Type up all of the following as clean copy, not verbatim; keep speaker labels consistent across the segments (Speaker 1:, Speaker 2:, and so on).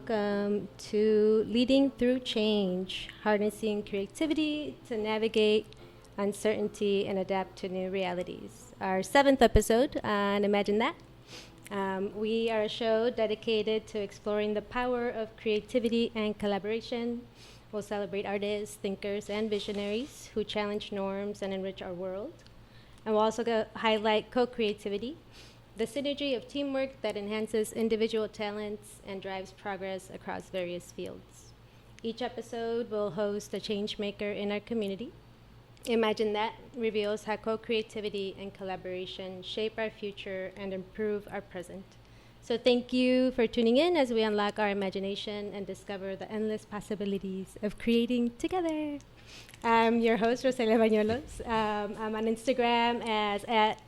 Speaker 1: welcome to Leading Through Change, harnessing creativity to navigate uncertainty and adapt to new realities. Our 7th episode on Imagine That. We are a show dedicated to exploring the power of creativity and collaboration. We'll celebrate artists, thinkers, and visionaries who challenge norms and enrich our world. And we'll also highlight co-creativity, the synergy of teamwork that enhances individual talents and drives progress across various fields. Each episode will host a change maker in our community. Imagine That reveals how co-creativity and collaboration shape our future and improve our present. So thank you for tuning in as we unlock our imagination and discover the endless possibilities of creating together. I'm your host, Roselia Bañuelos. I'm on Instagram as at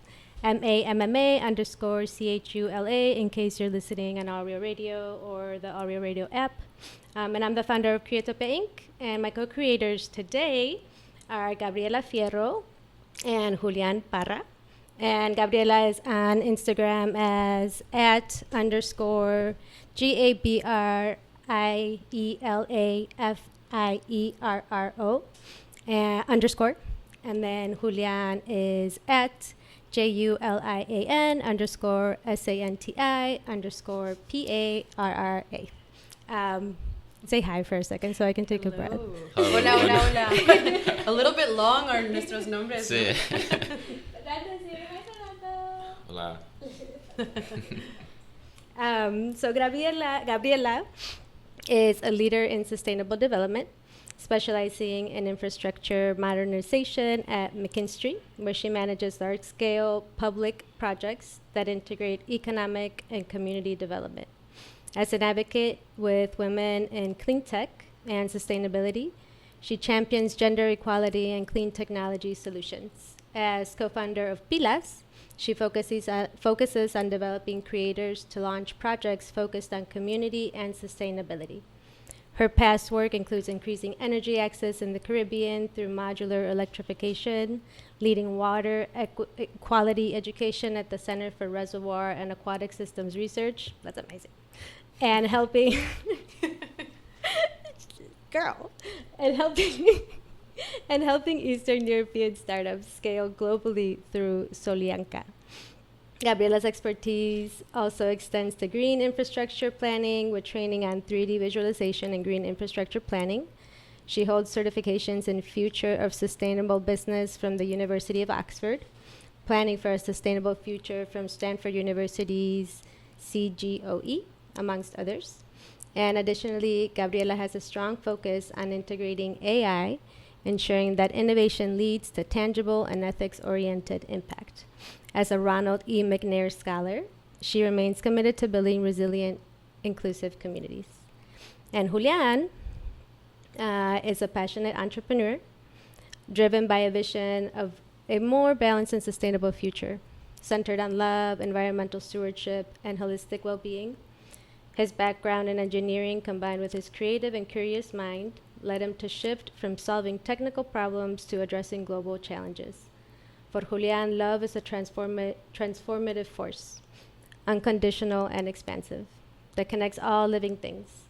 Speaker 1: MAMMA_CHULA in case you're listening on Audio Radio or the Audio Radio app. And I'm the founder of Creatopia Inc. And my co-creators today are Gabriela Fierro and Julian Parra. And Gabriela is on Instagram as @_GABRIELAFIERRO _ And then Julian is at JULIAN_SANTI_PARRA. Say hi for a second so I can take a breath.
Speaker 2: Hola, hola, hola. A little bit long are nuestros nombres.
Speaker 3: Sí. Hola.
Speaker 1: So Gabriela is a leader in sustainable development, specializing in infrastructure modernization at McKinstry, where she manages large-scale public projects that integrate economic and community development. As an advocate with women in clean tech and sustainability, she champions gender equality and clean technology solutions. As co-founder of Pilas, she focuses on developing creators to launch projects focused on community and sustainability. Her past work includes increasing energy access in the Caribbean through modular electrification, leading water quality education at the Center for Reservoir and Aquatic Systems Research. That's amazing. And helping helping Eastern European startups scale globally through Solianka. Gabriela's expertise also extends to green infrastructure planning with training on 3D visualization and green infrastructure planning. She holds certifications in Future of Sustainable Business from the University of Oxford, Planning for a Sustainable Future from Stanford University's CGOE, amongst others. And additionally, Gabriela has a strong focus on integrating AI, ensuring that innovation leads to tangible and ethics-oriented impact. As a Ronald E. McNair Scholar, she remains committed to building resilient, inclusive communities. And Julian is a passionate entrepreneur, driven by a vision of a more balanced and sustainable future, centered on love, environmental stewardship, and holistic well-being. His background in engineering, combined with his creative and curious mind, led him to shift from solving technical problems to addressing global challenges. For Julian, love is a transformative force, unconditional and expansive, that connects all living things,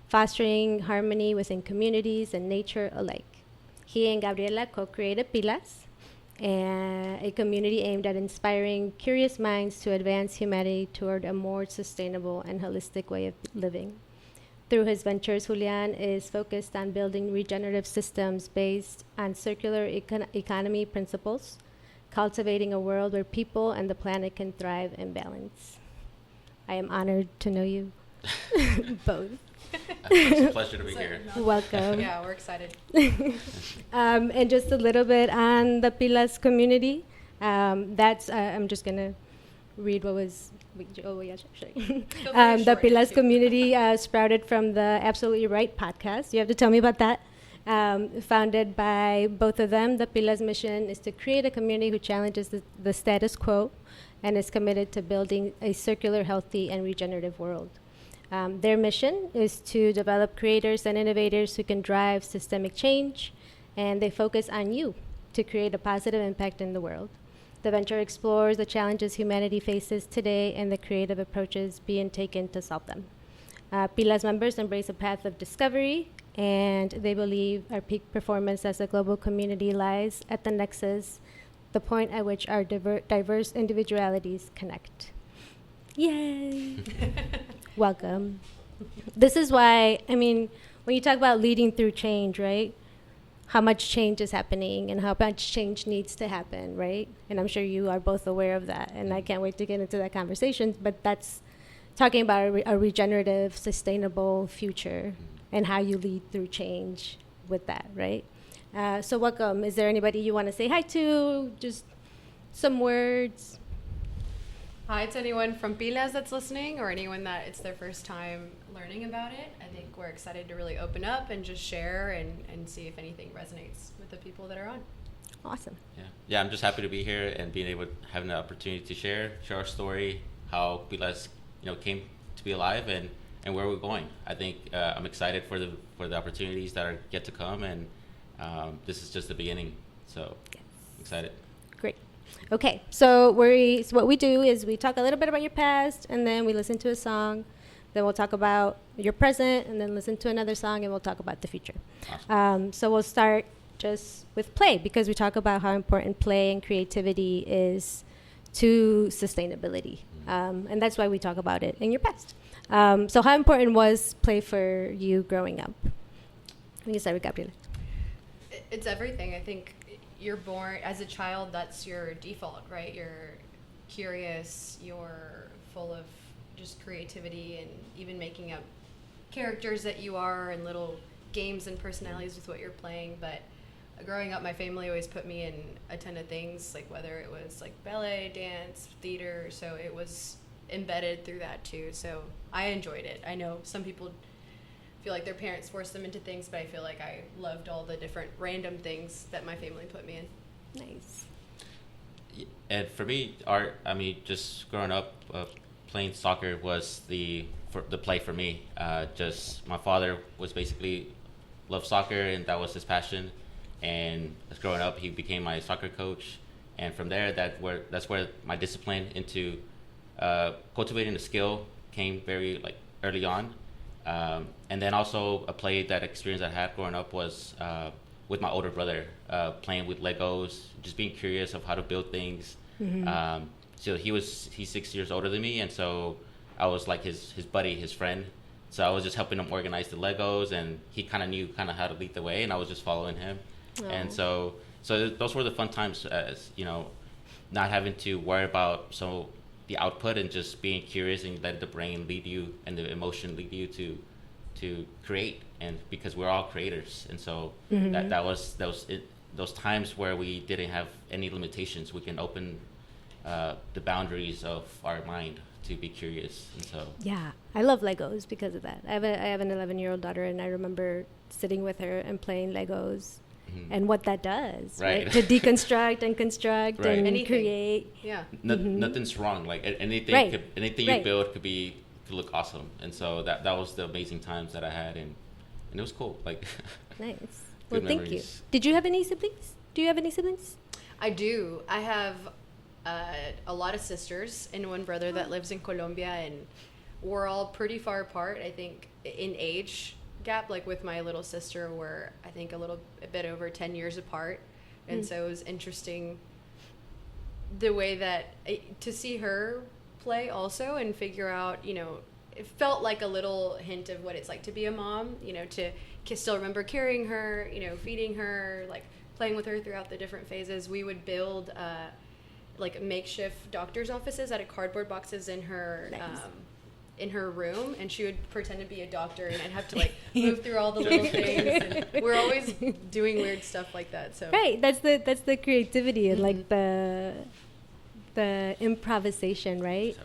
Speaker 1: fostering harmony within communities and nature alike. He and Gabriela co-created Pilas, a community aimed at inspiring curious minds to advance humanity toward a more sustainable and holistic way of living. Through his ventures, Julian is focused on building regenerative systems based on circular economy principles, cultivating a world where people and the planet can thrive in balance. I am honored to know you both.
Speaker 3: It's a pleasure to be here.
Speaker 1: Welcome.
Speaker 2: Yeah, we're excited.
Speaker 1: And just a little bit on the Pilas community. I'm just going to read what was... the Pilas community sprouted from the Absolutely Right podcast. You have to tell me about that. Founded by both of them, the Pilas mission is to create a community who challenges the status quo and is committed to building a circular, healthy, and regenerative world. Their mission is to develop creators and innovators who can drive systemic change, and they focus on you to create a positive impact in the world. The venture explores the challenges humanity faces today and the creative approaches being taken to solve them. Pila's members embrace a path of discovery, and they believe our peak performance as a global community lies at the nexus, the point at which our diverse individualities connect. Yay! Welcome. This is why, I mean, when you talk about leading through change, right? How much change is happening and how much change needs to happen, right? And I'm sure you are both aware of that, and I can't wait to get into that conversation. But that's talking about a regenerative, sustainable future and how you lead through change with that, right? So welcome. Is there anybody you want to say hi to? Just some words.
Speaker 2: Hi to anyone from Pilas that's listening or anyone that it's their first time learning about it. I think we're excited to really open up and just share and see if anything resonates with the people that are on.
Speaker 1: Awesome.
Speaker 3: Yeah, I'm just happy to be here and being able to have an opportunity to share our story, how Pilas, came to be alive and where we're going. I think I'm excited for the opportunities that are yet to come, and this is just the beginning. So excited.
Speaker 1: Great. Okay, so what we do is we talk a little bit about your past, and then we listen to a song. Then we'll talk about your present, and then listen to another song, and we'll talk about the future.
Speaker 3: Awesome.
Speaker 1: So we'll start just with play, because we talk about how important play and creativity is to sustainability. And that's why we talk about it in your past. So how important was play for you growing up? We can start with Gabriela.
Speaker 2: It's everything. I think you're born as a child, that's your default, right? You're curious, you're full of just creativity and even making up characters that you are and little games and personalities with what you're playing. But growing up, my family always put me in a ton of things, like whether it was like ballet, dance, theater, so it was embedded through that too. So I enjoyed it. I know some people feel like their parents forced them into things, but I feel like I loved all the different random things that my family put me in.
Speaker 1: Nice.
Speaker 3: And for me, just growing up, playing soccer was the play for me. Just my father was basically loved soccer, and that was his passion. And as growing up, he became my soccer coach, and from there, that's where my discipline into cultivating the skill came very early on. And then also a play that experience I had growing up was with my older brother, playing with Legos, just being curious of how to build things. Mm-hmm. So he's 6 years older than me, and so I was like his buddy, his friend. So I was just helping him organize the Legos, and he knew how to lead the way, and I was just following him. Oh. And so those were the fun times, as not having to worry about the output and just being curious and let the brain lead you and the emotion lead you to create. And because we're all creators, and so mm-hmm. that was those times where we didn't have any limitations. We can open the boundaries of our mind to be curious. And so
Speaker 1: yeah, I love Legos because of that. I have an 11-year-old daughter, and I remember sitting with her and playing Legos. Mm-hmm. And what that does, right? To deconstruct and construct right. and
Speaker 2: anything.
Speaker 1: Create.
Speaker 2: Yeah.
Speaker 1: Mm-hmm.
Speaker 3: Nothing's wrong. Like anything,
Speaker 1: right.
Speaker 3: Anything
Speaker 1: right.
Speaker 3: you build could look awesome. And so that was the amazing times that I had, and it was cool.
Speaker 1: Nice. Well, thank you. Did you have any siblings? Do you have any siblings?
Speaker 2: I do. I have a lot of sisters and one brother that lives in Colombia, and we're all pretty far apart. I think in age gap, with my little sister, we're I think a bit over 10 years apart, and so it was interesting the way that to see her play also and figure out, it felt like a little hint of what it's like to be a mom, to still remember carrying her, feeding her, playing with her throughout the different phases. We would build makeshift doctor's offices out of cardboard boxes in her nice. In her room, and she would pretend to be a doctor, and I'd have to move through all the little things, and we're always doing weird stuff like that. So
Speaker 1: right, that's the creativity and mm-hmm. the improvisation, right,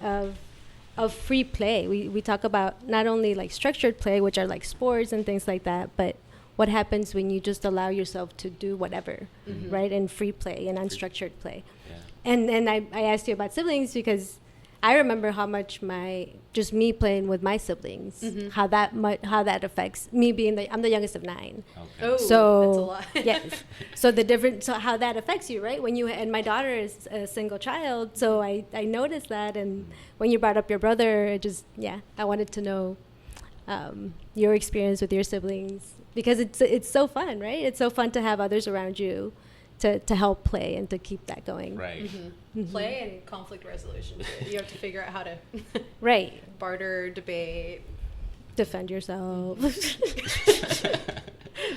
Speaker 1: of free play. We talk about not only structured play, which are sports and things like that, but what happens when you just allow yourself to do whatever, mm-hmm. right, and free play and unstructured play. Yeah. And I asked you about siblings because I remember how much me playing with my siblings, mm-hmm. how that affects me being I'm the youngest of 9.
Speaker 3: Okay.
Speaker 2: Oh,
Speaker 1: so
Speaker 2: that's a lot.
Speaker 1: yes. So how that affects you, right? And my daughter is a single child, so I noticed that. And when you brought up your brother, I wanted to know your experience with your siblings, because it's so fun, right? It's so fun to have others around you to help play and to keep that going.
Speaker 3: Right.
Speaker 2: Play and conflict resolution. You have to figure out how to
Speaker 1: Right.
Speaker 2: barter, debate,
Speaker 1: Defend yourself.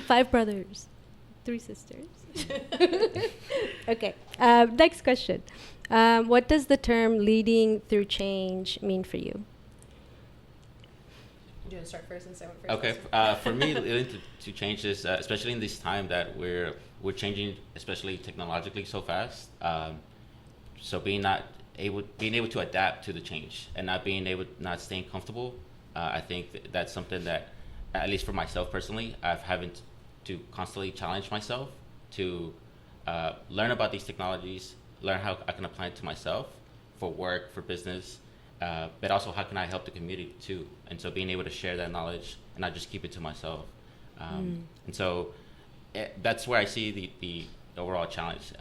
Speaker 1: 5 brothers, 3 sisters. Okay. Next question. What does the term leading through change mean for you?
Speaker 2: Do you want to start first since I went first?
Speaker 3: Okay. For me, leading to change is, especially in this time that we're changing, especially technologically, so fast. So being able to adapt to the change and not staying comfortable. I think that's something that, at least for myself personally, I've having to constantly challenge myself to learn about these technologies, learn how I can apply it to myself for work, for business, but also how can I help the community too. And so being able to share that knowledge and not just keep it to myself. And so that's where I see the overall challenge.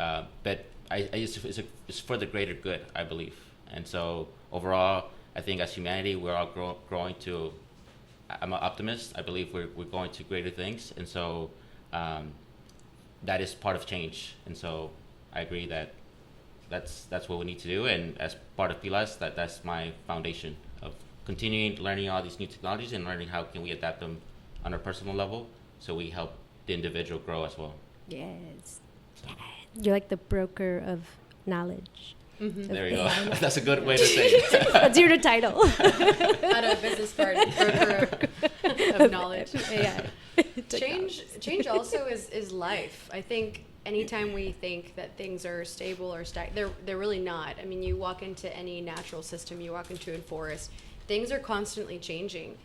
Speaker 3: But it's for the greater good, I believe. And so overall, I think as humanity, we're all growing to, I'm an optimist. I believe we're going to greater things. And so that is part of change. And so I agree that that's what we need to do. And as part of Pilas, that's my foundation of continuing learning all these new technologies and learning how can we adapt them on a personal level so we help the individual grow as well.
Speaker 1: Yes. You're like the broker of knowledge.
Speaker 3: There you go. That's a good way to say it.
Speaker 1: That's your title.
Speaker 2: Not a business card, broker of knowledge.
Speaker 1: Yeah.
Speaker 2: Change also is life. I think anytime we think that things are stable or they're really not. I mean, you walk into any natural system, you walk into a forest, things are constantly changing.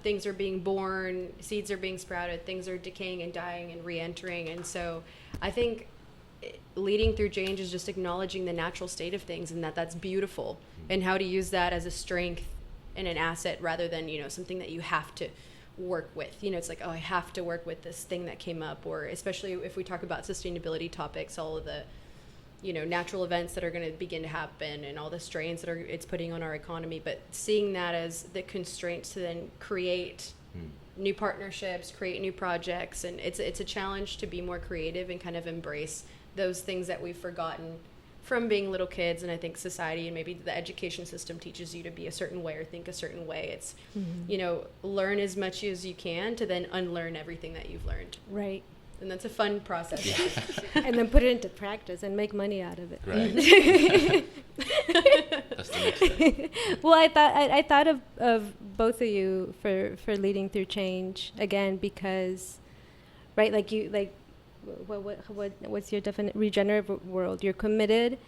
Speaker 2: Things are being born, seeds are being sprouted, things are decaying and dying and re-entering. And so I think leading through change is just acknowledging the natural state of things, and that's beautiful, and how to use that as a strength and an asset rather than, something that you have to work with. It's like, oh, I have to work with this thing that came up, or especially if we talk about sustainability topics, all of the natural events that are going to begin to happen and all the strains that it's putting on our economy, but seeing that as the constraints to then create new partnerships, create new projects. And it's a challenge to be more creative and kind of embrace those things that we've forgotten from being little kids. And I think society and maybe the education system teaches you to be a certain way or think a certain way. It's, learn as much as you can to then unlearn everything that you've learned.
Speaker 1: Right.
Speaker 2: And that's a fun process.
Speaker 1: Yeah. And then put it into practice and make money out of it.
Speaker 3: Right. That's the next step.
Speaker 1: Well, I thought of both of you for leading through change again, because, right, what's your regenerative world? You're committed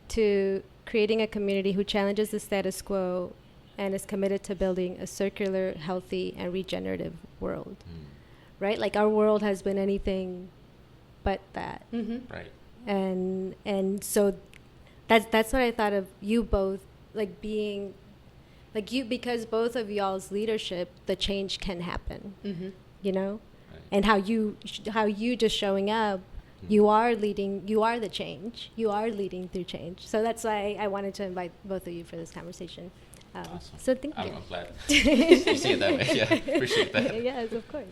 Speaker 1: to creating a community who challenges the status quo and is committed to building a circular, healthy, and regenerative world. Right? Like, our world has been anything but that.
Speaker 3: Right.
Speaker 1: And so that's what I thought of you both, like being like you, because both of y'all's leadership, the change can happen. Right. And how you just showing up, you are the change. You are leading through change. So that's why I wanted to invite both of you for this conversation.
Speaker 3: Awesome.
Speaker 1: So thank you.
Speaker 3: I'm glad you see it that way. Yeah, appreciate that.
Speaker 1: Yes, of course.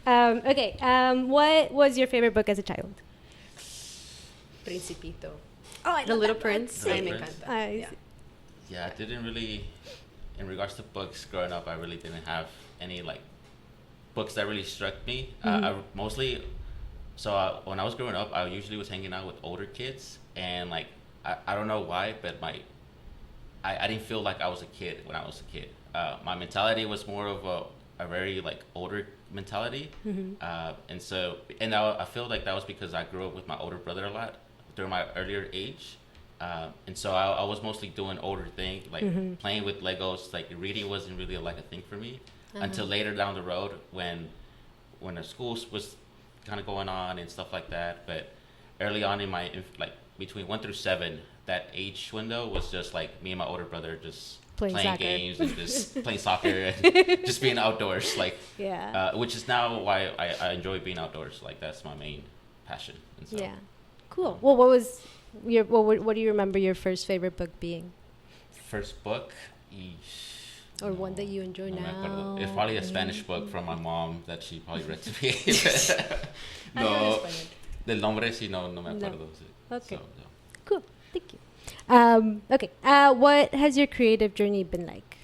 Speaker 1: Okay. What was your favorite book as a child?
Speaker 2: Principito.
Speaker 1: Oh,
Speaker 2: The Little Prince.
Speaker 3: I
Speaker 2: me encanta.
Speaker 3: Yeah, I didn't really, in regards to books growing up, I really didn't have any books that really struck me. I mostly, when I was growing up, I usually was hanging out with older kids, and I don't know why, but I didn't feel like I was a kid when I was a kid. My mentality was more of a very older mentality, and I feel like that was because I grew up with my older brother a lot during my earlier age, and so I was mostly doing older things, playing with Legos. Reading wasn't really a thing for me until later down the road when the school was kind of going on and stuff like that. But early on in my between 1 through 7, that age window was just me and my older brother just playing games and just playing soccer and just being outdoors, which is now why I enjoy being outdoors. That's my main passion. And so,
Speaker 1: yeah, cool. Well, what was what do you remember your first favorite book being?
Speaker 3: First book,
Speaker 1: Or one that you enjoy
Speaker 3: No me
Speaker 1: now?
Speaker 3: acuerdo. It's probably a Spanish book from my mom that she probably read to me.
Speaker 2: I know
Speaker 3: No,
Speaker 2: español.
Speaker 3: del nombre sí no me
Speaker 1: No.
Speaker 3: acuerdo. Sí.
Speaker 1: Okay.
Speaker 3: So, no.
Speaker 1: Cool. Thank you. Okay. What has your creative journey been like?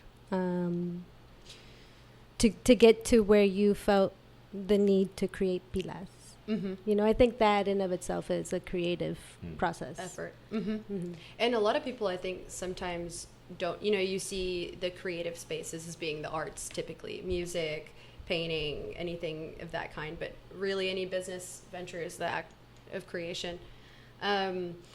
Speaker 1: To get to where you felt the need to create pilas.
Speaker 2: Mm-hmm.
Speaker 1: You know, I think that in of itself is a creative process.
Speaker 2: Effort. Mm-hmm.
Speaker 1: Mm-hmm.
Speaker 2: And a lot of people, I think, sometimes don't, you see the creative spaces as being the arts, typically music, painting, anything of that kind, but really any business venture is the act of creation. I've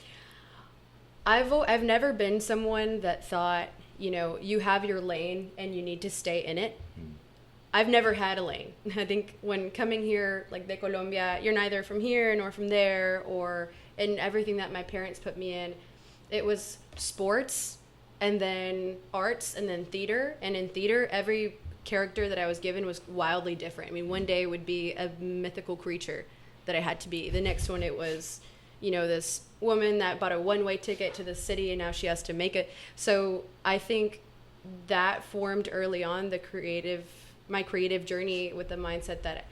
Speaker 2: never been someone that thought, you have your lane and you need to stay in it. I've never had a lane. I think when coming here, like de Colombia, you're neither from here nor from there, or in everything that my parents put me in, it was sports and then arts and then theater. And in theater, every character that I was given was wildly different. I mean, one day would be a mythical creature that I had to be. The next one, it was, this woman that bought a one-way ticket to the city and now she has to make it. So I think that formed early on my creative journey with the mindset that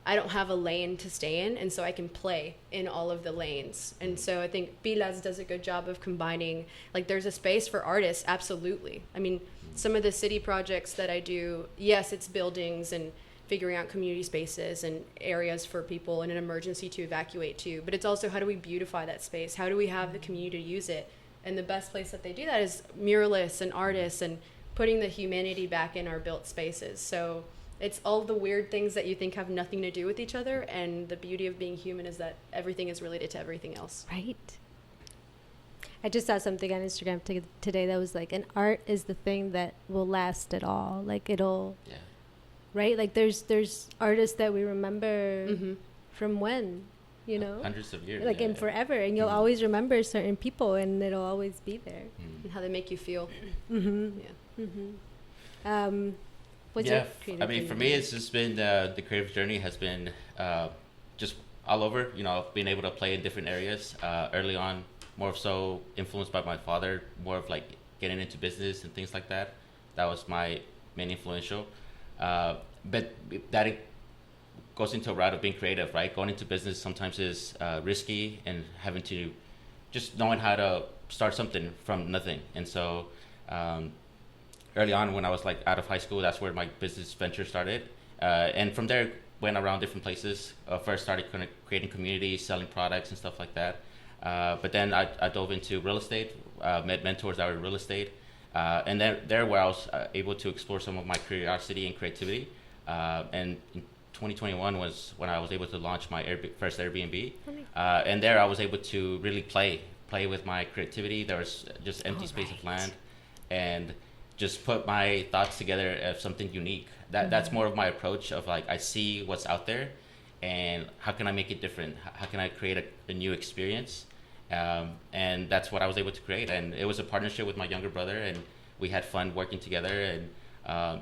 Speaker 2: I don't have a lane to stay in, and so I can play in all of the lanes. And so I think Pilas does a good job of combining, like there's a space for artists, absolutely. I mean, some of the city projects that I do, yes, it's buildings and figuring out community spaces and areas for people in an emergency to evacuate to, but it's also how do we beautify that space? How do we have the community use it? And the best place that they do that is muralists and artists and putting the humanity back in our built spaces. So it's all the weird things that you think have nothing to do with each other, and the beauty of being human is that everything is related to everything else.
Speaker 1: Right. I just saw something on Instagram today that was like, an art is the thing that will last at all. Like it'll, right? Like there's artists that we remember from when,
Speaker 3: hundreds of years,
Speaker 1: like in forever, and you'll always remember certain people, and it'll always be there.
Speaker 2: And how they make you feel.
Speaker 1: What's your creative
Speaker 3: I mean, for me, it's just been the creative journey has been just all over. Being able to play in different areas. Early on, more so influenced by my father, more of like getting into business and things like that. That was my main influential. But that it goes into a route of being creative, right? Going into business sometimes is risky, and having to just knowing how to start something from nothing. And so early on, when I was like out of high school, that's where my business venture started. And from there, went around different places. First started kind of creating communities, selling products and stuff like that. But then I dove into real estate, met mentors that were in real estate. And then there where I was able to explore some of my curiosity and creativity. And in 2021 was when I was able to launch my first Airbnb. And there I was able to really play with my creativity. There was just empty space of land, and just put my thoughts together of something unique. That's more of my approach of like, I see what's out there and how can I make it different? How can I create a new experience? And that's what I was able to create. And it was a partnership with my younger brother, and we had fun working together, and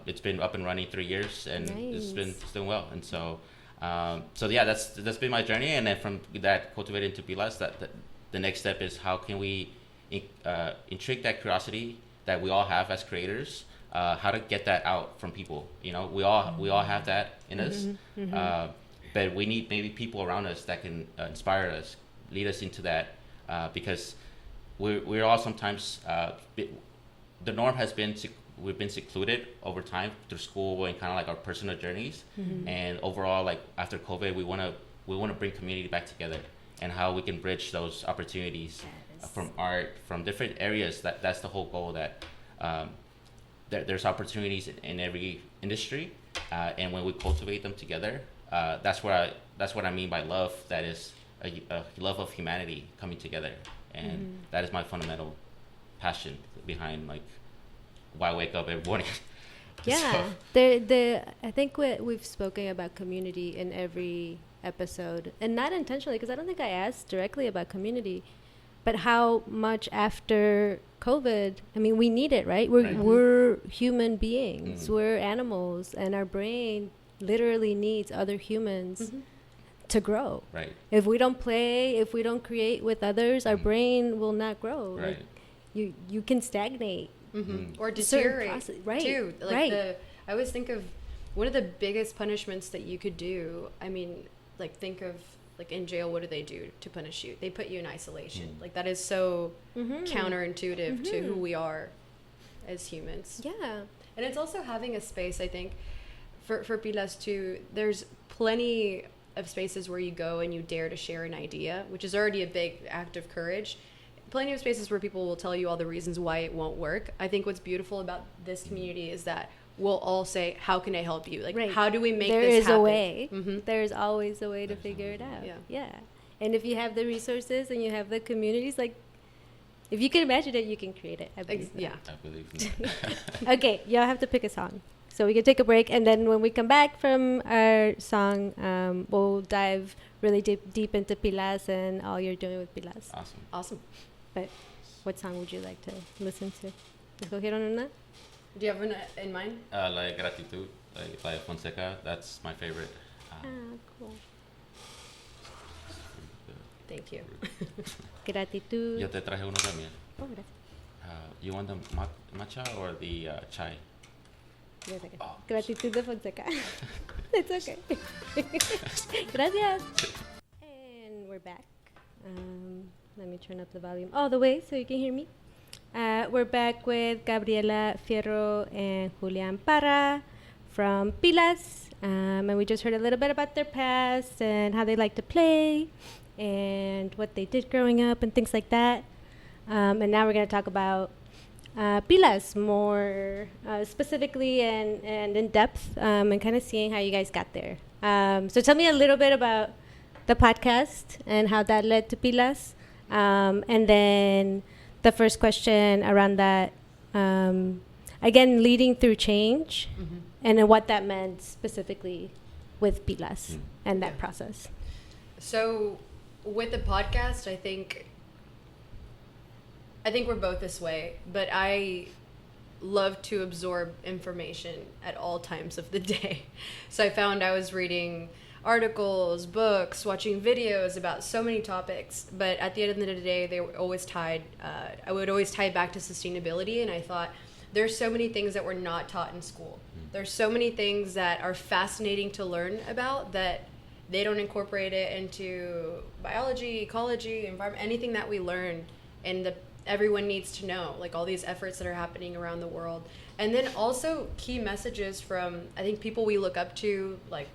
Speaker 3: it's been up and running 3 years, and it's doing well. And so yeah, that's been my journey. And then from that cultivated into Pilas, that the next step is how can we intrigue that curiosity that we all have as creators, how to get that out from people. We all have that in us, but we need maybe people around us that can inspire us, lead us into that, because we're all sometimes the norm has been we've been secluded over time through school and kind of like our personal journeys, and overall, like after COVID, we want to bring community back together, and how we can bridge those opportunities from art, from different areas. That's the whole goal, that there's opportunities in every industry, and when we cultivate them together, that's what I mean by love. That is a love of humanity coming together, and that is my fundamental passion behind like why I wake up every morning.
Speaker 1: Yeah, I think we've spoken about community in every episode, and not intentionally, because I don't think I asked directly about community, but how much after COVID, I mean, we need it, right? We're human beings, we're animals, and our brain literally needs other humans to grow.
Speaker 3: Right.
Speaker 1: If we don't play, if we don't create with others, our brain will not grow.
Speaker 3: Right.
Speaker 1: Like, you can stagnate
Speaker 2: or
Speaker 1: certain
Speaker 2: deteriorate
Speaker 1: process, right?
Speaker 2: too. Like
Speaker 1: right.
Speaker 2: I always think of one of the biggest punishments that you could do. I mean, like think of like in jail, what do they do to punish you? They put you in isolation. Like that is so counterintuitive to who we are as humans.
Speaker 1: Yeah.
Speaker 2: And it's also having a space, I think, for Pilas too. There's plenty of spaces where you go and you dare to share an idea, which is already a big act of courage. Plenty of spaces where people will tell you all the reasons why it won't work. I think what's beautiful about this community is that we'll all say, how can I help you? Like, how do we make this happen?
Speaker 1: There is a way. There's always a way to figure it out. Yeah. And if you have the resources and you have the communities, like, if you can imagine it, you can create it. I believe
Speaker 3: I believe
Speaker 1: Okay, y'all have to pick a song. So we can take a break, and then when we come back from our song, we'll dive really deep into Pilas and all you're doing with Pilas.
Speaker 2: Awesome.
Speaker 1: But what song would you like to listen to? ¿Escogieron una?
Speaker 2: Do you have one in mind?
Speaker 3: Like Gratitud, like Fonseca. That's my favorite.
Speaker 1: Cool.
Speaker 2: Thank you.
Speaker 1: Gratitud.
Speaker 3: Yo te traje uno también.
Speaker 1: Oh, gracias.
Speaker 3: You want the matcha or the chai?
Speaker 1: Gratitud de Fonseca. It's okay. Gracias. And we're back. Let me turn up the volume all the way so you can hear me. We're back with Gabriela, Fierro, and Julian Parra from Pilas. And we just heard a little bit about their past and how they like to play and what they did growing up and things like that. And now we're going to talk about Pilas more specifically and in depth, and kind of seeing how you guys got there. So tell me a little bit about the podcast and how that led to Pilas. And then the first question around that, again, leading through change and then what that meant specifically with Pilas and that process.
Speaker 2: So with the podcast, I think we're both this way, but I love to absorb information at all times of the day. So I found I was reading articles, books, watching videos about so many topics, but at the end of the day, they were always tied. I would always tie it back to sustainability, and I thought there's so many things that were not taught in school. There's so many things that are fascinating to learn about that they don't incorporate it into biology, ecology, environment, anything that we learn, and everyone needs to know, like all these efforts that are happening around the world. And then also key messages from, I think, people we look up to, like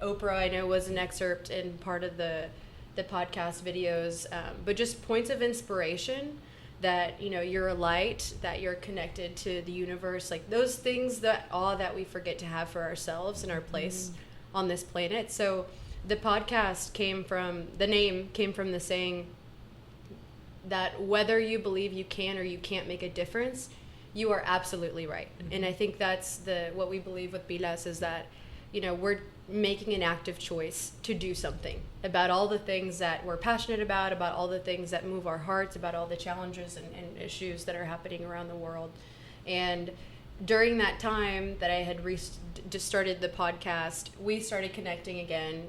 Speaker 2: Oprah, I know, was an excerpt in part of the podcast videos, but just points of inspiration that, you know, you're a light, that you're connected to the universe, like those things, that awe that we forget to have for ourselves and our place on this planet. So the podcast the name came from the saying that whether you believe you can or you can't make a difference, you are absolutely right. And I think that's what we believe with Pilas is that, you know, we're making an active choice to do something about all the things that we're passionate about all the things that move our hearts, about all the challenges and issues that are happening around the world. And during that time that I had just started the podcast, we started connecting again.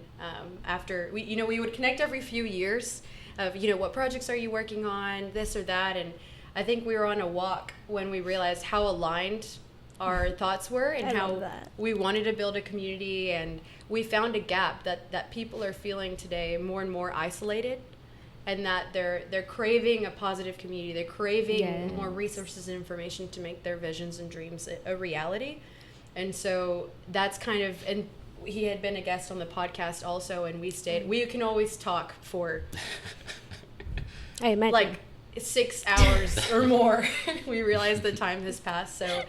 Speaker 2: After we would connect every few years of, you know, what projects are you working on, this or that. And I think we were on a walk when we realized how aligned our thoughts were and how we wanted to build a community, and we found a gap that people are feeling today more and more isolated, and that they're craving a positive community. They're craving more resources and information to make their visions and dreams a reality. And so that's kind of, and he had been a guest on the podcast also, and we stayed. We can always talk for like 6 hours or more. We realized the time has passed, so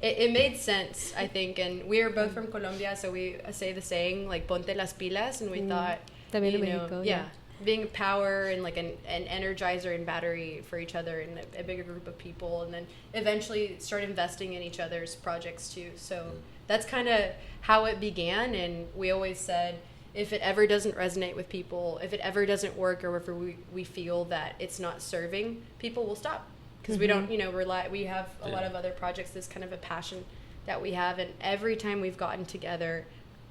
Speaker 2: it made sense, I think. And we are both from Colombia, so we say the saying like "ponte las pilas," and we thought, you know, being a power and like an energizer and battery for each other and a bigger group of people, and then eventually start investing in each other's projects too. So that's kind of how it began. And we always said, if it ever doesn't resonate with people, if it ever doesn't work, or if we feel that it's not serving people, we'll stop. Because we don't, you know, we have a lot of other projects. This kind of a passion that we have. And every time we've gotten together,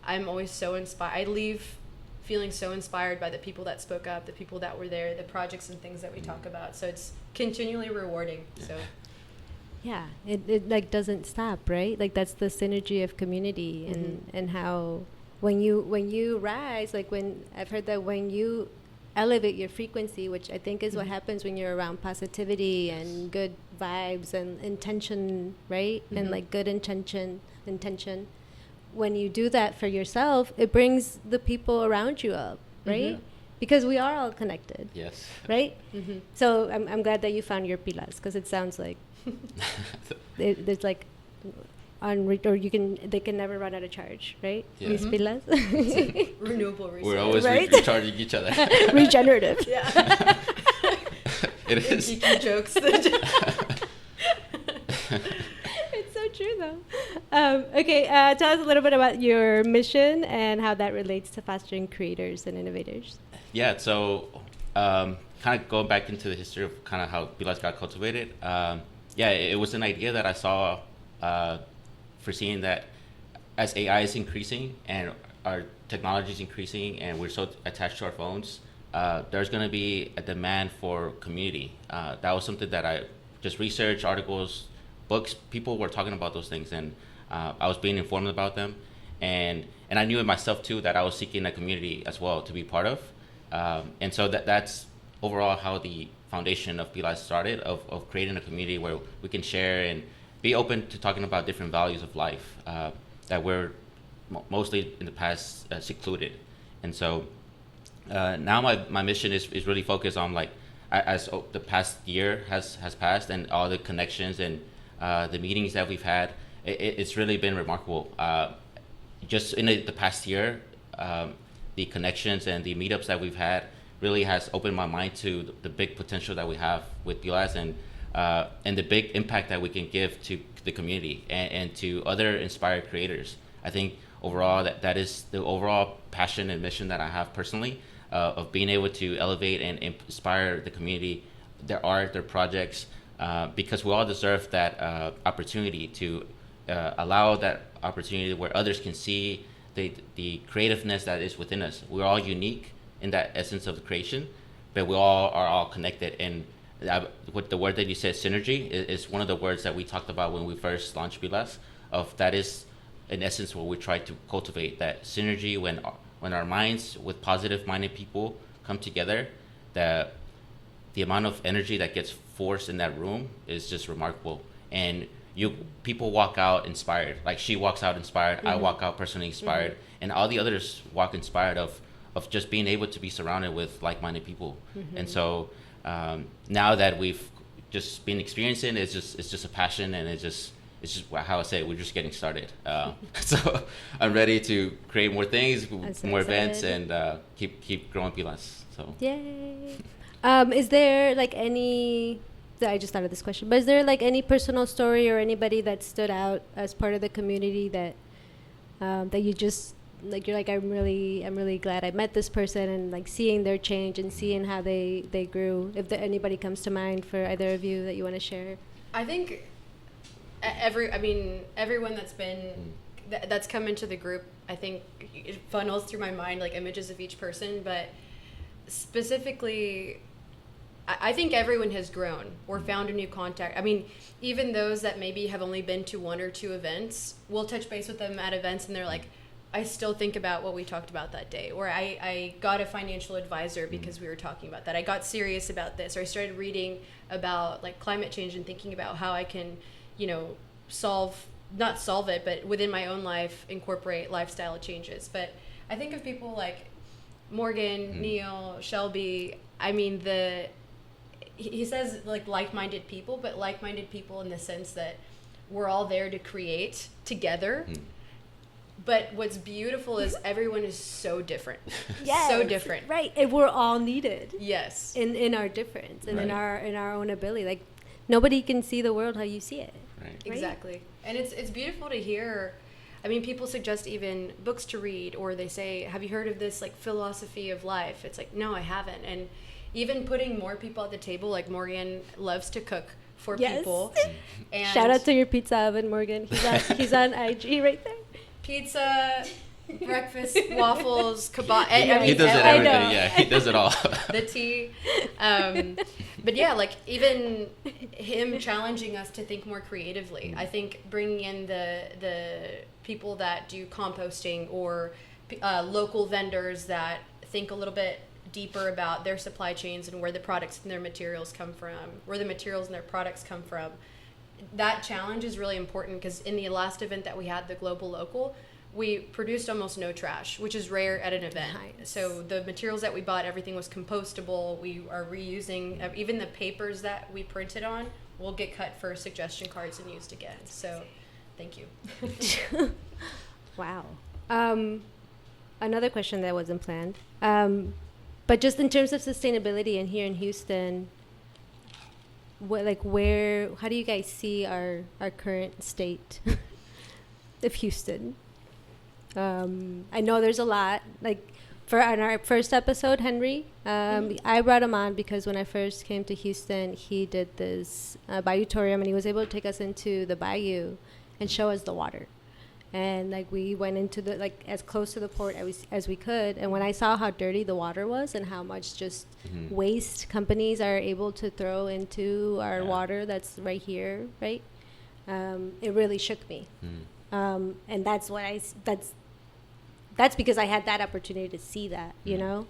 Speaker 2: I'm always so inspired. I leave feeling so inspired by the people that spoke up, the people that were there, the projects and things that we talk about. So it's continually rewarding. So
Speaker 1: yeah, it like doesn't stop, right? Like that's the synergy of community, and how when you rise, like when I've heard that when you elevate your frequency, which I think is what happens when you're around positivity and good vibes and intention, right? And like good intention. When you do that for yourself, it brings the people around you up, right? Because we are all connected.
Speaker 3: Yes.
Speaker 1: Right? So I'm glad that you found your pilas, because it sounds like there's like they can never run out of charge, right?
Speaker 3: Yeah.
Speaker 1: These pilas.
Speaker 2: Renewable resource.
Speaker 3: We're always
Speaker 1: Right?
Speaker 3: recharging each other.
Speaker 1: Regenerative.
Speaker 2: Yeah.
Speaker 3: It is.
Speaker 2: Geeky jokes.
Speaker 1: It's so true, though. Okay, tell us a little bit about your mission and how that relates to fostering creators and innovators.
Speaker 3: Yeah, so kind of going back into the history of kind of how Pilas got cultivated. Yeah, it was an idea that I saw foreseeing that as AI is increasing and our technology is increasing and we're so attached to our phones, there's going to be a demand for community. That was something that I just researched, articles, books, people were talking about those things, and I was being informed about them, and I knew in myself too that I was seeking a community as well to be part of, and so that's overall how the foundation of Pilas started, of creating a community where we can share and be open to talking about different values of life that we're mostly in the past secluded. And so now my mission is really focused on, like, as the past year has passed and all the connections and the meetings that we've had, it's really been remarkable. Just in the past year, the connections and the meetups that we've had really has opened my mind to the big potential that we have with Pilas, and the big impact that we can give to the community and to other inspired creators. I think overall that is the overall passion and mission that I have personally, of being able to elevate and inspire the community, their art, their projects, because we all deserve that opportunity to allow that opportunity where others can see the creativeness that is within us. We're all unique in that essence of the creation, but we all are all connected. And with the word that you said, synergy, is one of the words that we talked about when we first launched Pilas. Of that is in essence what we try to cultivate, that synergy when our minds with positive-minded people come together, that the amount of energy that gets forced in that room is just remarkable. And people walk out inspired. Like, she walks out inspired, I walk out personally inspired, and all the others walk inspired of just being able to be surrounded with like-minded people. And so now that we've just been experiencing, it's just a passion, and it's just how I say it, we're just getting started. So I'm ready to create more things, more events, and keep growing Pilas. So
Speaker 1: Yay. Is there like any, I just thought of this question, but is there like any personal story or anybody that stood out as part of the community that that you just, like, you're like, I'm really glad I met this person, and like seeing their change and seeing how they grew? If anybody comes to mind for either of you that you want to share.
Speaker 2: I think everyone that's come into the group, I think it funnels through my mind like images of each person, but specifically, I think everyone has grown or found a new contact. I mean, even those that maybe have only been to one or two events, we'll touch base with them at events, and they're like, I still think about what we talked about that day, or I got a financial advisor because we were talking about that. I got serious about this, or I started reading about like climate change and thinking about how I can, not solve it, but within my own life, incorporate lifestyle changes. But I think of people like Morgan, Neil, Shelby. I mean, he says like-minded people, but like-minded people in the sense that we're all there to create together. But what's beautiful is everyone is so different.
Speaker 1: Yes,
Speaker 2: so different.
Speaker 1: Right. And we're all needed.
Speaker 2: Yes.
Speaker 1: In our difference and
Speaker 3: Right.
Speaker 1: in our own ability. Like, nobody can see the world how you see it.
Speaker 3: right.
Speaker 2: Exactly. And it's beautiful to hear. I mean, people suggest even books to read, or they say, have you heard of this like philosophy of life? It's like, no, I haven't. And even putting more people at the table, like Morgan loves to cook for people. And
Speaker 1: Shout out to your pizza oven, Morgan. He's on IG right there.
Speaker 2: pizza, breakfast, waffles, kebab.
Speaker 3: He does it
Speaker 1: I know.
Speaker 3: everything. Yeah, he does it all.
Speaker 2: The tea. But yeah, like even him challenging us to think more creatively. I think bringing in the people that do composting or local vendors that think a little bit deeper about their supply chains and where the products and their materials come from, where the materials and their products come from. That challenge is really important because in the last event that we had, the Global Local, we produced almost no trash, which is rare at an event.
Speaker 1: Nice.
Speaker 2: So the materials that we bought, everything was compostable. We are reusing, even the papers that we printed on will get cut for suggestion cards and used again. So thank you.
Speaker 1: Wow. Another question that wasn't planned. But just in terms of sustainability and here in Houston, how do you guys see our current state of Houston? I know there's a lot. Like on our first episode, Henry, I brought him on because when I first came to Houston, he did this bayoutorium, and he was able to take us into the bayou and show us the water. And like we went into as close to the port as we could. And when I saw how dirty the water was and how much just waste companies are able to throw into our water that's right here, right? It really shook me. And that's because I had that opportunity to see that, you know?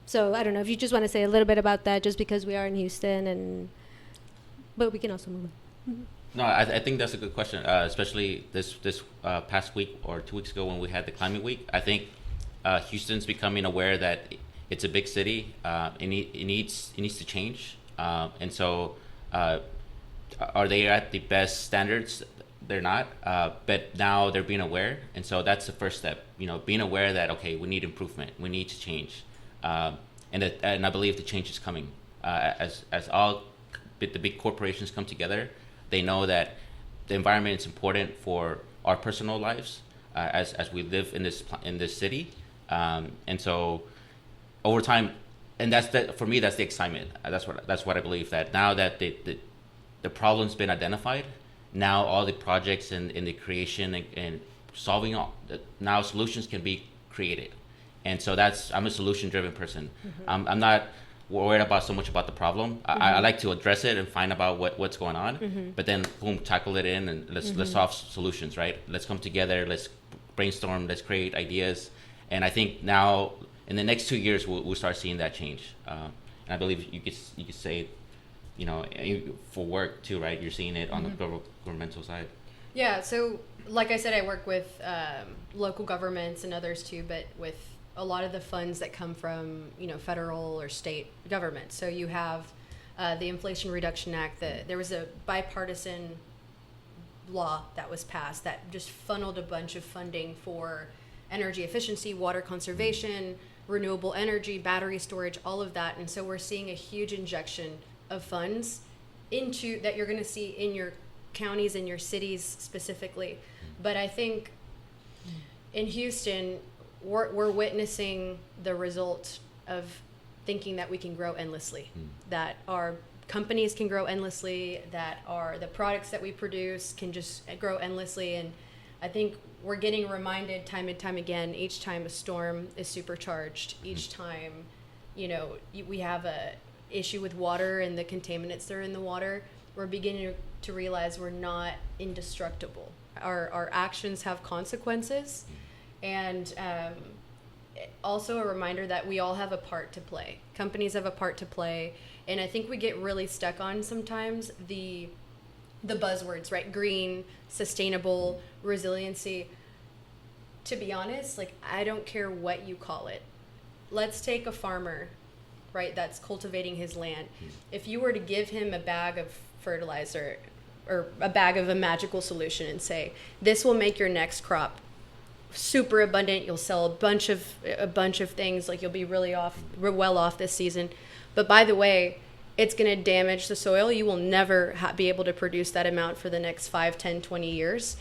Speaker 1: So I don't know if you just want to say a little bit about that, just because we are in Houston, but we can also move on.
Speaker 3: No, I think that's a good question, especially this past week or 2 weeks ago when we had the climate week. I think Houston's becoming aware that it's a big city. It needs to change, and so are they at the best standards? They're not, but now they're being aware, and so that's the first step. You know, being aware that okay, we need improvement, we need to change, and I believe the change is coming as all the big corporations come together. They know that the environment is important for our personal lives as we live in this city, and so over time, and for me that's the excitement. That's what I believe, that now that the problem's been identified, now all the projects and the creation and solving now solutions can be created, and so I'm a solution driven person. I'm not worried about so much about the problem. I like to address it and find about what's going on, but then boom, tackle it in and let's solve solutions, right? Let's come together, let's brainstorm, let's create ideas, and I think now in the next 2 years we'll start seeing that change. And I believe you could say, you know, for work too, right? You're seeing it on the governmental side.
Speaker 2: Yeah. So like I said, I work with local governments and others too, but with a lot of the funds that come from, you know, federal or state government. So you have the Inflation Reduction Act. There was a bipartisan law that was passed that just funneled a bunch of funding for energy efficiency, water conservation, renewable energy, battery storage, all of that. And so we're seeing a huge injection of funds into that you're going to see in your counties and your cities specifically. But I think in Houston, we're witnessing the result of thinking that we can grow endlessly, that our companies can grow endlessly, that the products that we produce can just grow endlessly. And I think we're getting reminded time and time again, each time a storm is supercharged, each time, you know, we have a issue with water and the contaminants that are in the water, we're beginning to realize we're not indestructible. Our actions have consequences. And also a reminder that we all have a part to play. Companies have a part to play. And I think we get really stuck on sometimes the buzzwords, right? Green, sustainable, resiliency. To be honest, like, I don't care what you call it. Let's take a farmer, right, that's cultivating his land. If you were to give him a bag of fertilizer or a bag of a magical solution and say, this will make your next crop super abundant, you'll sell a bunch of things, like you'll be really well off this season, but by the way, it's going to damage the soil. You will never be able to produce that amount for the next 5, 10, 20 years.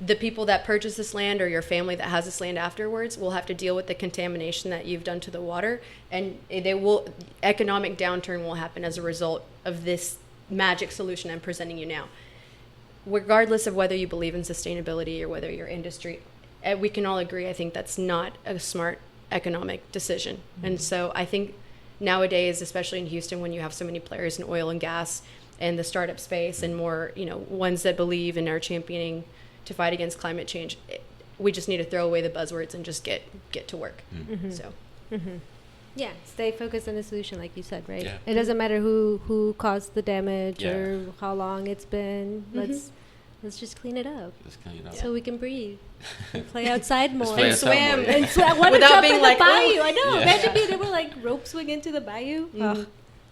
Speaker 2: The people that purchase this land or your family that has this land afterwards will have to deal with the contamination that you've done to the water, and economic downturn will happen as a result of this magic solution I'm presenting you now. Regardless of whether you believe in sustainability or whether your industry, we can all agree, I think that's not a smart economic decision. And so I think nowadays, especially in Houston, when you have so many players in oil and gas and the startup space and more, ones that believe and are championing to fight against climate change, we just need to throw away the buzzwords and just get to work. So.
Speaker 1: Yeah, stay focused on the solution, like you said, right?
Speaker 3: Yeah.
Speaker 1: It doesn't matter who caused the damage
Speaker 3: Yeah.
Speaker 1: or how long it's been. Let's just clean it up
Speaker 3: Let's clean it up.
Speaker 1: so we can breathe, and play outside more,
Speaker 3: play
Speaker 2: And
Speaker 3: outside
Speaker 2: swim.
Speaker 3: more, yeah.
Speaker 1: and I want to
Speaker 2: Without
Speaker 1: jump
Speaker 2: being
Speaker 1: in
Speaker 2: like,
Speaker 1: the bayou.
Speaker 2: "Oh."
Speaker 1: I know.
Speaker 3: Yeah.
Speaker 1: Imagine being able to like rope swing into the bayou. Oh,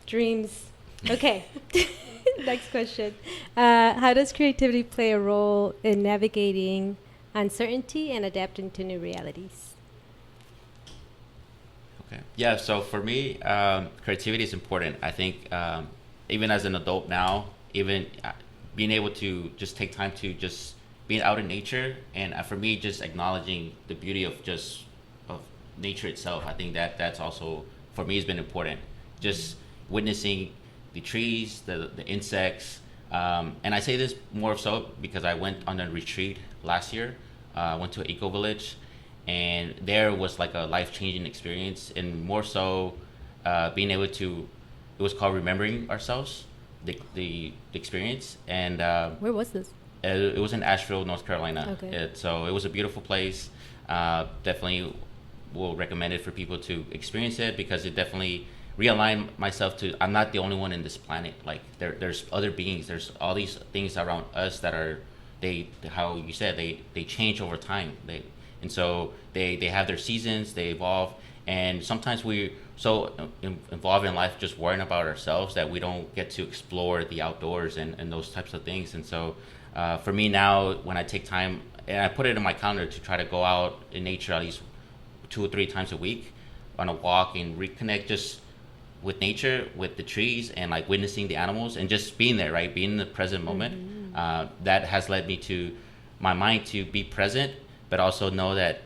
Speaker 1: dreams. Okay. Next question. How does creativity play a role in navigating uncertainty and adapting to new realities?
Speaker 3: Okay. Yeah. So for me, creativity is important. I think even as an adult now, even being able to just take time to just being out in nature, and for me, just acknowledging the beauty of nature itself. I think that's also for me has been important. Just witnessing the trees, the insects, and I say this more so because I went on a retreat last year. I went to an eco village, and there was like a life-changing experience, and more so being able to, it was called remembering ourselves, the experience, and
Speaker 1: Where was this?
Speaker 3: it was in Asheville, North Carolina.
Speaker 1: Okay.
Speaker 3: So it was a beautiful place. Definitely will recommend it for people to experience it, because it definitely realigned myself to, I'm not the only one in this planet. Like there's other beings, there's all these things around us that are, how you said, they change over time. And so they have their seasons, they evolve, and sometimes we're so involved in life just worrying about ourselves that we don't get to explore the outdoors and those types of things. And so for me now, when I take time, and I put it in my calendar to try to go out in nature at least 2 or 3 times a week on a walk and reconnect just with nature, with the trees, and like witnessing the animals and just being there, right? Being in the present moment. That has led me to my mind to be present, but also know that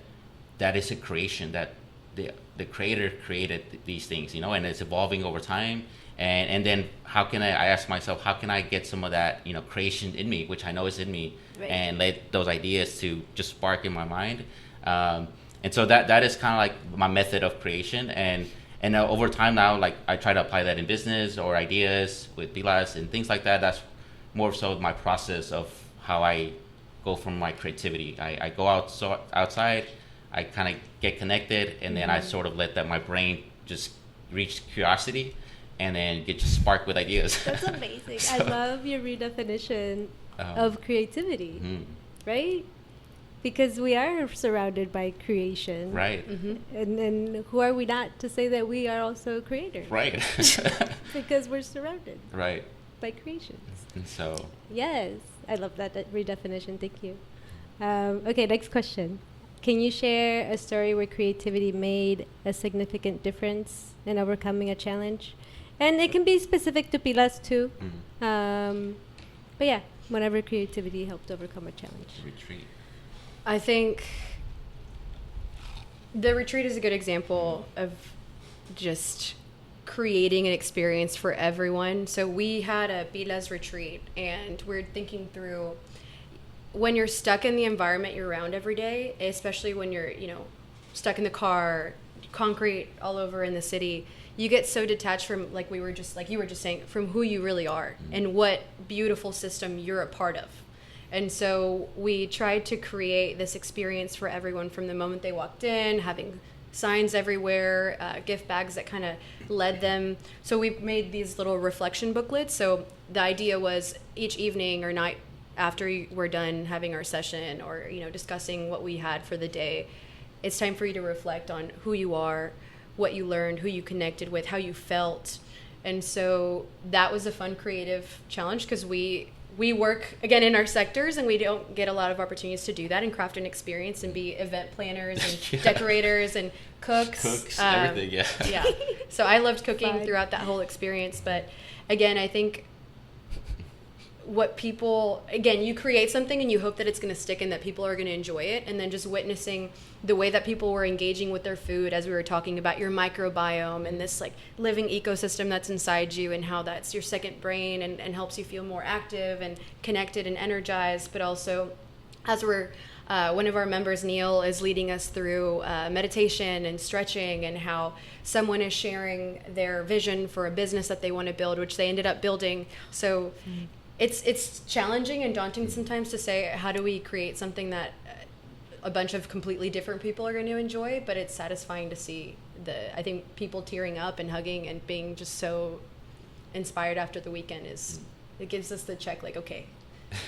Speaker 3: is a creation, that the creator created these things, and it's evolving over time. And then how can I ask myself, how can I get some of that, creation in me, which I know is in me,
Speaker 1: Right.
Speaker 3: and let those ideas to just spark in my mind. And so that is kind of like my method of creation. And over time now, like I try to apply that in business or ideas with Pilas and things like that. That's more so my process of how I go from my creativity. I go outside, I kind of get connected, and then I sort of let my brain just reach curiosity, and then get just sparked with ideas.
Speaker 1: That's amazing. I
Speaker 3: So-
Speaker 1: love your redefinition of creativity, right? Because we are surrounded by creation.
Speaker 3: Right.
Speaker 1: And who are we not to say that we are also creators?
Speaker 3: Right.
Speaker 1: Because we're surrounded
Speaker 3: Right.
Speaker 1: by creations.
Speaker 3: And so,
Speaker 1: Yes, I love that redefinition. Thank you. Okay, next question. Can you share a story where creativity made a significant difference in overcoming a challenge? And it can be specific to Pilas too. But yeah, whenever creativity helped overcome a challenge.
Speaker 3: retreat.
Speaker 2: I think the retreat is a good example of just creating an experience for everyone. So we had a Pilas retreat, and we're thinking through when you're stuck in the environment you're around every day, especially when you're, stuck in the car, concrete all over in the city, you get so detached from, like you were just saying, from who you really are and what beautiful system you're a part of. And so we tried to create this experience for everyone from the moment they walked in, having signs everywhere, gift bags that kind of led them. So we made these little reflection booklets. So the idea was each evening or night after we're done having our session or, discussing what we had for the day, it's time for you to reflect on who you are, what you learned, who you connected with, how you felt. And so that was a fun, creative challenge because we work, again, in our sectors, and we don't get a lot of opportunities to do that and craft an experience and be event planners and
Speaker 3: Yeah.
Speaker 2: decorators and cooks.
Speaker 3: Everything, yeah.
Speaker 2: Yeah. So I loved cooking
Speaker 1: Fun.
Speaker 2: throughout that whole experience. But again, I think what people, again, you create something and you hope that it's going to stick and that people are going to enjoy it. And then just witnessing the way that people were engaging with their food, as we were talking about your microbiome and this like living ecosystem that's inside you, and how that's your second brain and helps you feel more active and connected and energized. But also as we're one of our members, Neil, is leading us through meditation and stretching, and how someone is sharing their vision for a business that they want to build, which they ended up building. So it's challenging and daunting sometimes to say, how do we create something that a bunch of completely different people are going to enjoy? But it's satisfying to see I think people tearing up and hugging and being just so inspired after the weekend. It gives us the check, like, okay,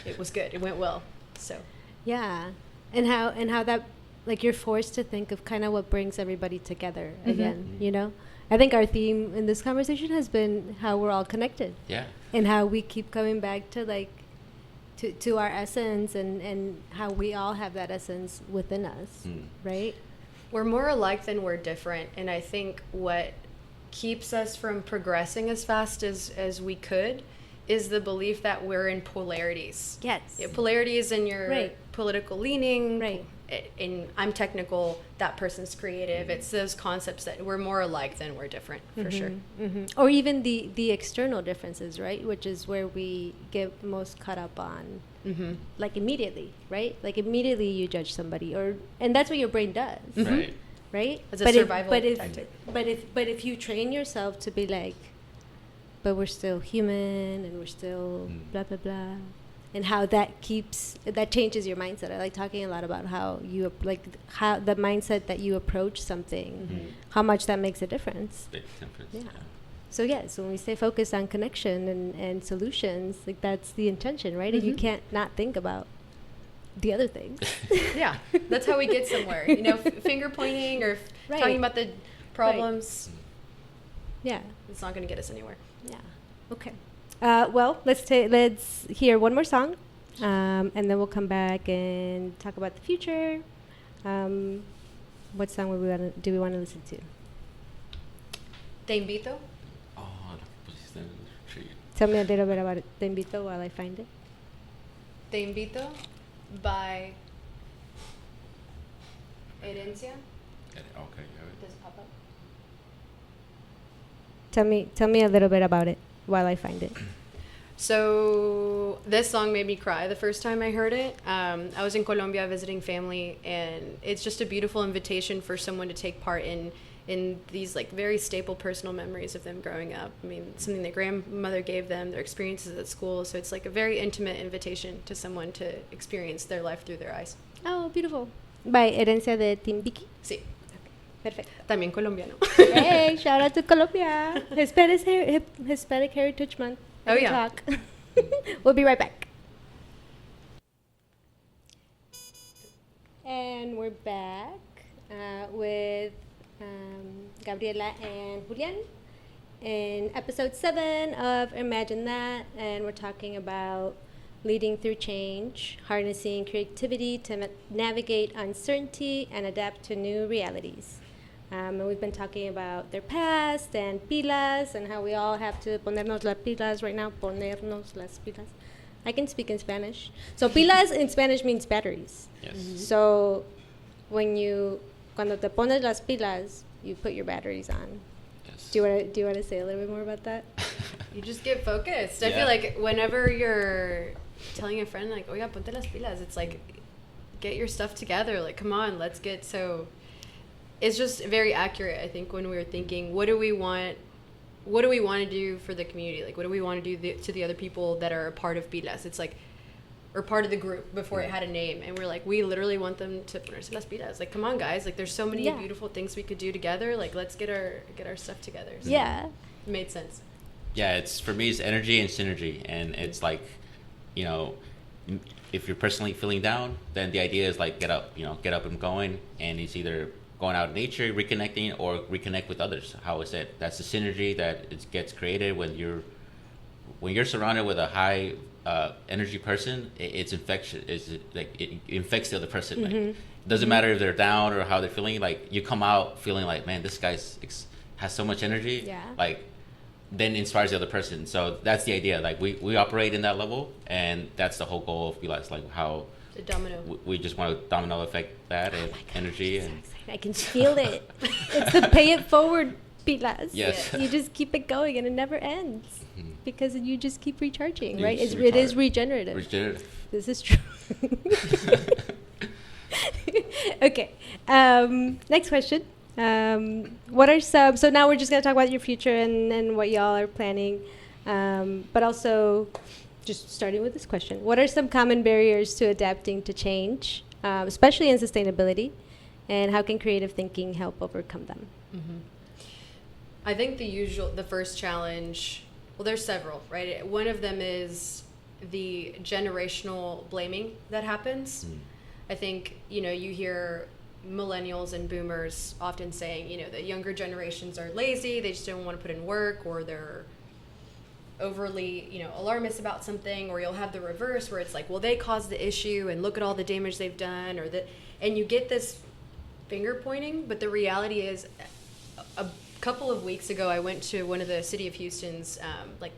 Speaker 2: it was good, it went well. So
Speaker 1: yeah. And how that, like, you're forced to think of kind of what brings everybody together again, you know? I think our theme in this conversation has been how we're all connected.
Speaker 3: Yeah.
Speaker 1: And how we keep coming back to, like, to our essence, and how we all have that essence within us, right?
Speaker 2: We're more alike than we're different. And I think what keeps us from progressing as fast as we could is the belief that we're in polarities.
Speaker 1: Yes.
Speaker 2: Yeah, polarities in your political leaning.
Speaker 1: Right.
Speaker 2: And I'm technical, that person's creative. It's those concepts that we're more alike than we're different, for sure.
Speaker 1: Or even the external differences, right? Which is where we get most caught up on, like, immediately, right? Like, immediately you judge somebody, and that's what your brain does,
Speaker 3: Right.
Speaker 1: right?
Speaker 2: As a survival tactic.
Speaker 1: But if you train yourself to be like, but we're still human, and we're still blah blah blah, and how that changes your mindset. I like talking a lot about how how the mindset that you approach something, how much that makes a difference.
Speaker 3: Big difference.
Speaker 1: Yeah. So yes, when we stay focused on connection and solutions, like, that's the intention, right? And you can't not think about the other things.
Speaker 2: Yeah, that's how we get somewhere. You know, finger pointing or talking about the problems.
Speaker 1: Yeah,
Speaker 2: it's not going to get us anywhere.
Speaker 1: Yeah. Okay. Well, let's hear one more song, and then we'll come back and talk about the future. What song do we want to listen to?
Speaker 2: Te invito.
Speaker 3: Oh, lo que pusiste en el tree.
Speaker 1: Tell me a little bit about it. Te invito while I find it.
Speaker 2: Te invito by Herencia.
Speaker 3: Okay,
Speaker 2: Does it pop up?
Speaker 1: Tell me a little bit about it while I find it.
Speaker 2: So this song made me cry the first time I heard it. I was in Colombia visiting family, and it's just a beautiful invitation for someone to take part in these, like, very staple personal memories of them growing up. I mean, something their grandmother gave them, their experiences at school. So it's like a very intimate invitation to someone to experience their life through their eyes.
Speaker 1: Oh, beautiful. By Herencia de Timbiqui.
Speaker 2: Sí.
Speaker 1: Perfect.
Speaker 2: También colombiano.
Speaker 1: Hey, shout out to Colombia. Hispanic Heritage Month.
Speaker 2: Oh, yeah.
Speaker 1: Talk. We'll be right back. And we're back with Gabriela and Julian in episode 7 of Imagine That, and we're talking about leading through change, harnessing creativity to navigate uncertainty and adapt to new realities. And we've been talking about their past and pilas, and how we all have to ponernos las pilas right now. Ponernos las pilas. I can speak in Spanish. So pilas in Spanish means batteries.
Speaker 3: Yes.
Speaker 1: So cuando te pones las pilas, you put your batteries on.
Speaker 3: Yes.
Speaker 1: Do you want to say a little bit more about that?
Speaker 2: You just get focused. I
Speaker 3: Yeah.
Speaker 2: feel like whenever you're telling a friend, like, oiga, ponte las pilas, it's like, get your stuff together. Like, come on, let's get so... It's just very accurate, I think, when we were thinking, what do we want to do for the community? Like, what do we want to do to the other people that are a part of Pilas? It's like, or part of the group before it had a name. And we're like, we literally want them to ponerse las pilas. Like, come on, guys. Like, there's so many beautiful things we could do together. Like, let's get our stuff together. So
Speaker 1: Yeah.
Speaker 2: It made sense.
Speaker 3: Yeah, for me, it's energy and synergy. And it's like, you know, if you're personally feeling down, then the idea is, like, get up and going. And it's either going out in nature, reconnecting, or reconnect with others. How is it? That's the synergy that it gets created when you're surrounded with a high energy person. It's infectious. It infects the other person.
Speaker 1: Mm-hmm.
Speaker 3: Like, it doesn't matter if they're down or how they're feeling. Like, you come out feeling like, man, this guy has so much energy.
Speaker 1: Yeah.
Speaker 3: Like, then inspires the other person. So that's the idea. Like, we operate in that level, and that's the whole goal of Pilas. Like, how
Speaker 2: The domino.
Speaker 3: we just want to domino effect that and energy
Speaker 1: So
Speaker 3: and.
Speaker 1: excited. I can feel it. It's the pay it forward Pilas.
Speaker 3: Yes.
Speaker 1: You just keep it going, and it never ends because you just keep recharging,
Speaker 3: You
Speaker 1: right?
Speaker 3: just
Speaker 1: It is
Speaker 3: recharge.
Speaker 1: regenerative.
Speaker 3: Regenerative.
Speaker 1: This is true. Okay. Next question. What are some? So now we're just gonna talk about your future and what y'all are planning, but also just starting with this question: what are some common barriers to adapting to change, especially in sustainability, and how can creative thinking help overcome them?
Speaker 2: Mm-hmm. I think the first challenge. Well, there's several, right? One of them is the generational blaming that happens. I think, you hear millennials and boomers often saying, the younger generations are lazy, they just don't want to put in work, or they're overly, alarmist about something, or you'll have the reverse where it's like, well, they caused the issue and look at all the damage they've done, and you get this finger pointing, but the reality is a couple of weeks ago, I went to one of the City of Houston's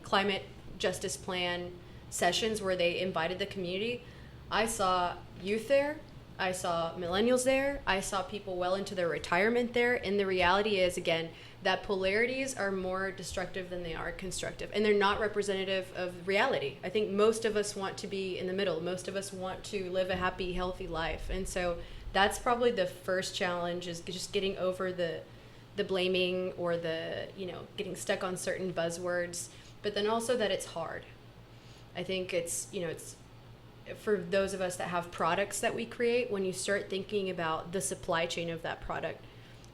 Speaker 2: climate justice plan sessions where they invited the community. I saw youth there. I saw millennials there. I saw people well into their retirement there. And the reality is, again, that polarities are more destructive than they are constructive. And they're not representative of reality. I think most of us want to be in the middle. Most of us want to live a happy, healthy life. And so that's probably the first challenge, is just getting over the blaming or the, getting stuck on certain buzzwords. But then also that it's hard. I think it's for those of us that have products that we create, when you start thinking about the supply chain of that product,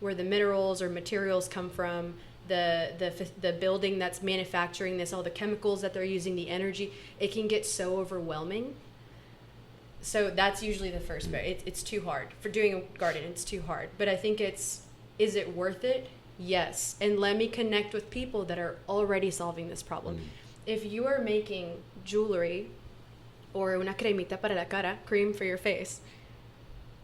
Speaker 2: where the minerals or materials come from, the building that's manufacturing this, all the chemicals that they're using, the energy, it can get so overwhelming. So that's usually the first bit. It's too hard. For doing a garden, it's too hard. But I think is it worth it? Yes. And let me connect with people that are already solving this problem. If you are making jewelry or una cremita para la cara, cream for your face,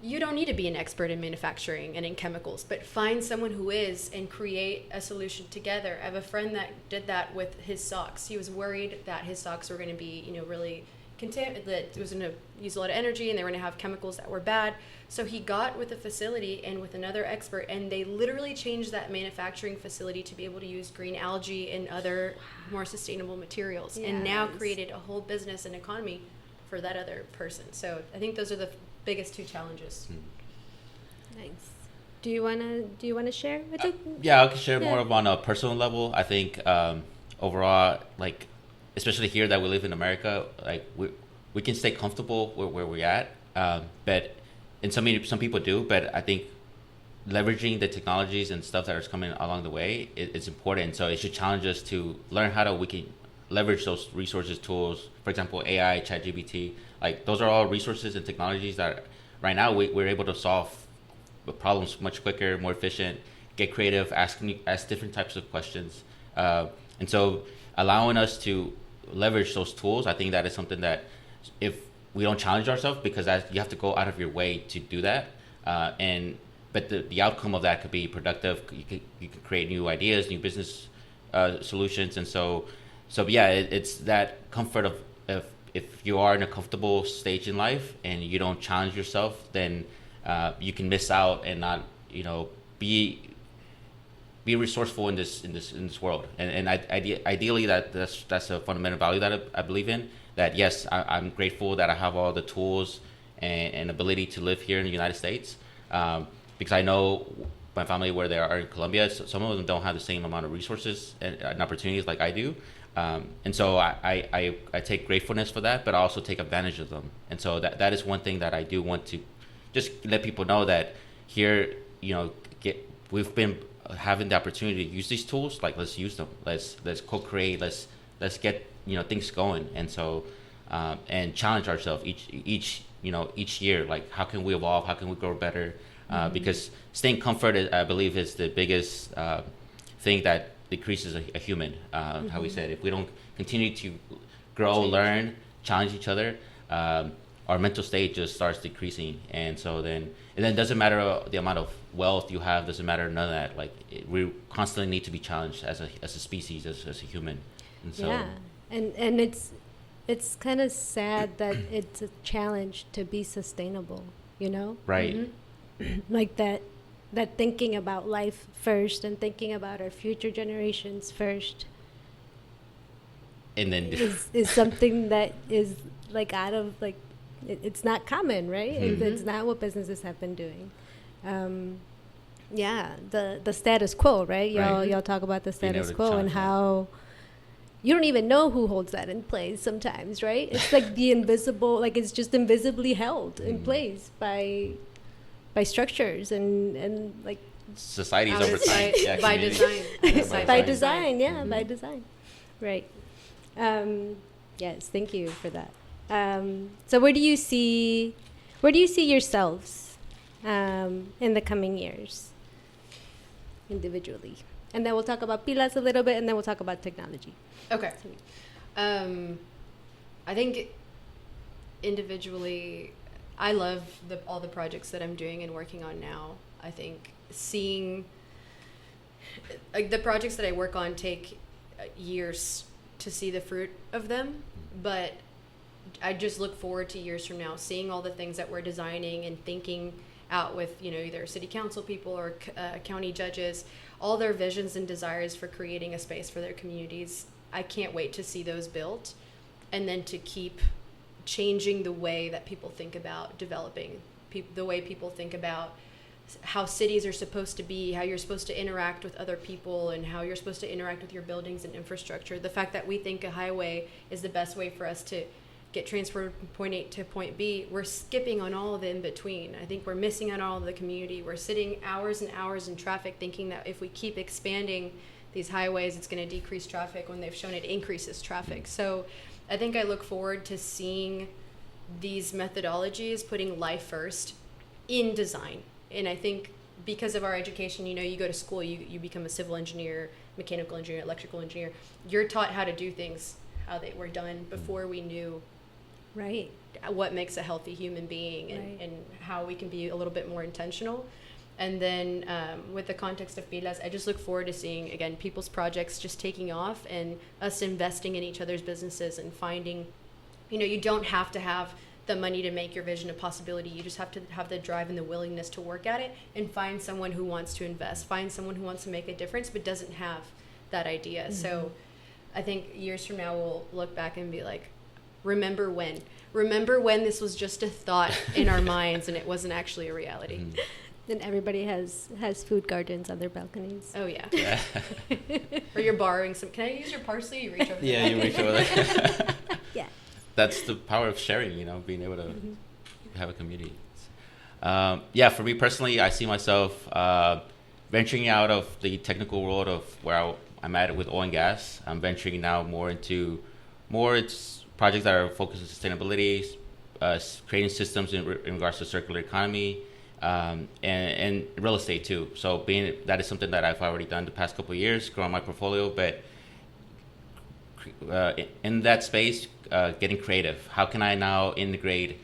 Speaker 2: you don't need to be an expert in manufacturing and in chemicals, but find someone who is and create a solution together. I have a friend that did that with his socks. He was worried that his socks were going to be, really that it was going to use a lot of energy and they were going to have chemicals that were bad. So he got with a facility and with another expert, and they literally changed that manufacturing facility to be able to use green algae and other more sustainable materials, and now created a whole business and economy for that other person. So I think those are the biggest two challenges.
Speaker 1: Nice. Do you wanna share? I think
Speaker 3: I can share more of on a personal level. I think overall, especially here that we live in America, we can stay comfortable where we're at, but some people do. But I think leveraging the technologies and stuff that is coming along the way is important. So it should challenge us to learn how we can leverage those resources, tools. For example, AI, ChatGPT, those are all resources and technologies that right now we're able to solve problems much quicker, more efficient, get creative, ask different types of questions. And so allowing us to leverage those tools, I think that is something that if we don't challenge ourselves, because you have to go out of your way to do that. But the outcome of that could be productive. You can create new ideas, new business solutions. And so it's that comfort of if you are in a comfortable stage in life and you don't challenge yourself, then you can miss out and not be resourceful in this world. And ideally that's a fundamental value that I believe in. That yes, I'm grateful that I have all the tools and ability to live here in the United States, because I know my family where they are in Colombia, some of them don't have the same amount of resources and opportunities like I do. And so I take gratefulness for that, but I also take advantage of them. And so that is one thing that I do want to just let people know, that here, we've been having the opportunity to use these tools. Let's use them. Let's co-create. Let's get things going. And so and challenge ourselves each year. How can we evolve? How can we grow better? Because staying comforted, I believe, is the biggest thing that decreases a human. How we said, if we don't continue to grow, learn, challenge each other, our mental state just starts decreasing. And so then it doesn't matter the amount of wealth you have, doesn't matter, none of that. We constantly need to be challenged as a species, as a human. And so
Speaker 1: and it's kind of sad that it's a challenge to be sustainable,
Speaker 3: right.
Speaker 1: That thinking about life first and thinking about our future generations first,
Speaker 3: and then
Speaker 1: is something that is out of it's not common, right? It's not what businesses have been doing. The status quo, right? Y'all talk about the status quo and how you don't even know who holds that in place sometimes, right? It's like the invisible, like it's just invisibly held in place by structures and like
Speaker 3: societies over time.
Speaker 2: By design.
Speaker 1: By design, by design. Right. Yes, thank you for that. So where do you see yourselves in the coming years individually? And then we'll talk about pilas a little bit, and then we'll talk about technology.
Speaker 2: Okay. I think individually, I love all the projects that I'm doing and working on now. I think seeing the projects that I work on take years to see the fruit of them, but I just look forward to years from now seeing all the things that we're designing and thinking out with, either city council people or county judges, all their visions and desires for creating a space for their communities. I can't wait to see those built, and then to keep changing the way that people think about developing, the way people think about how cities are supposed to be, how you're supposed to interact with other people, and how you're supposed to interact with your buildings and infrastructure. The fact that we think a highway is the best way for us to get transferred from point A to point B, we're skipping on all of the in between. I think we're missing out on all of the community. We're sitting hours and hours in traffic thinking that if we keep expanding these highways, it's going to decrease traffic when they've shown it increases traffic. So I think I look forward to seeing these methodologies putting life first in design. And I think because of our education, you go to school, you become a civil engineer, mechanical engineer, electrical engineer. You're taught how to do things how they were done before we knew
Speaker 1: right
Speaker 2: what makes a healthy human being, and how we can be a little bit more intentional. And then with the context of pilas, I just look forward to seeing, again, people's projects just taking off and us investing in each other's businesses and finding, you don't have to have the money to make your vision a possibility. You just have to have the drive and the willingness to work at it and find someone who wants to invest, find someone who wants to make a difference but doesn't have that idea. Mm-hmm. So I think years from now we'll look back and be like, remember when this was just a thought in our minds and it wasn't actually a reality.
Speaker 3: Mm.
Speaker 1: Then everybody has food gardens on their balconies.
Speaker 2: Oh yeah. Or you're borrowing some. Can I use your parsley? You reach over there.
Speaker 3: Yeah, you reach over there.
Speaker 1: Yeah.
Speaker 3: That's the power of sharing, being able to have a community. For me personally, I see myself venturing out of the technical world of where I'm at with oil and gas. I'm venturing now more into it's projects that are focused on sustainability, creating systems in regards to circular economy, and real estate too. So that is something that I've already done the past couple of years, growing my portfolio, but in that space, getting creative. How can I now integrate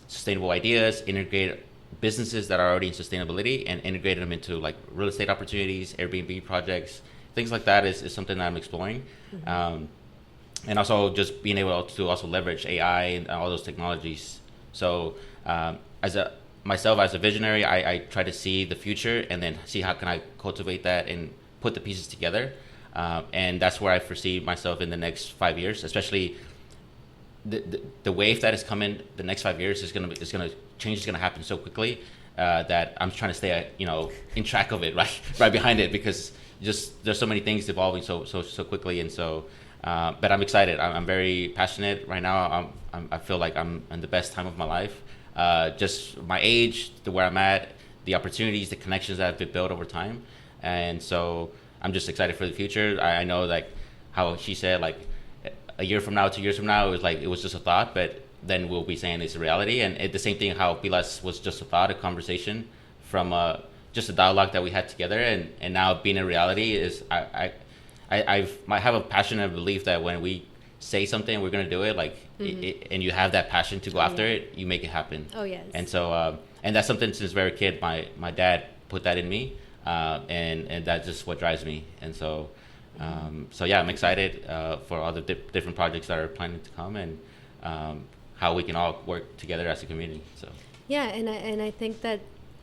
Speaker 3: sustainable ideas, integrate businesses that are already in sustainability, and integrate them into like real estate opportunities, Airbnb projects, things like that is something that I'm exploring. Mm-hmm. And also just being able to also leverage AI and all those technologies. So as a visionary, I try to see the future and then see how can I cultivate that and put the pieces together. And that's where I foresee myself in the next 5 years, especially the wave that is coming. The next 5 years is gonna change is gonna happen so quickly that I'm trying to stay in track of it, right behind it, because just there's so many things evolving so quickly. And so but I'm excited. I'm very passionate right now. I feel like I'm in the best time of my life. Just my age, to where I'm at, the opportunities, the connections that have been built over time, and so I'm just excited for the future. I know, like how she said, like a year from now, 2 years from now, it was just a thought, but then we'll be saying it's a reality. And the same thing, how Pilas was just a thought, a conversation from just a dialogue that we had together, and now being a reality is I have a passionate belief that when we say something, we're gonna do it, like and you have that passion to go after it, you make it happen.
Speaker 1: Oh yes.
Speaker 3: And so and that's something since very kid. My dad put that in me. And that's just what drives me. And so, I'm excited for all the different projects that are planning to come, and how we can all work together as a community. So
Speaker 1: yeah, and I think that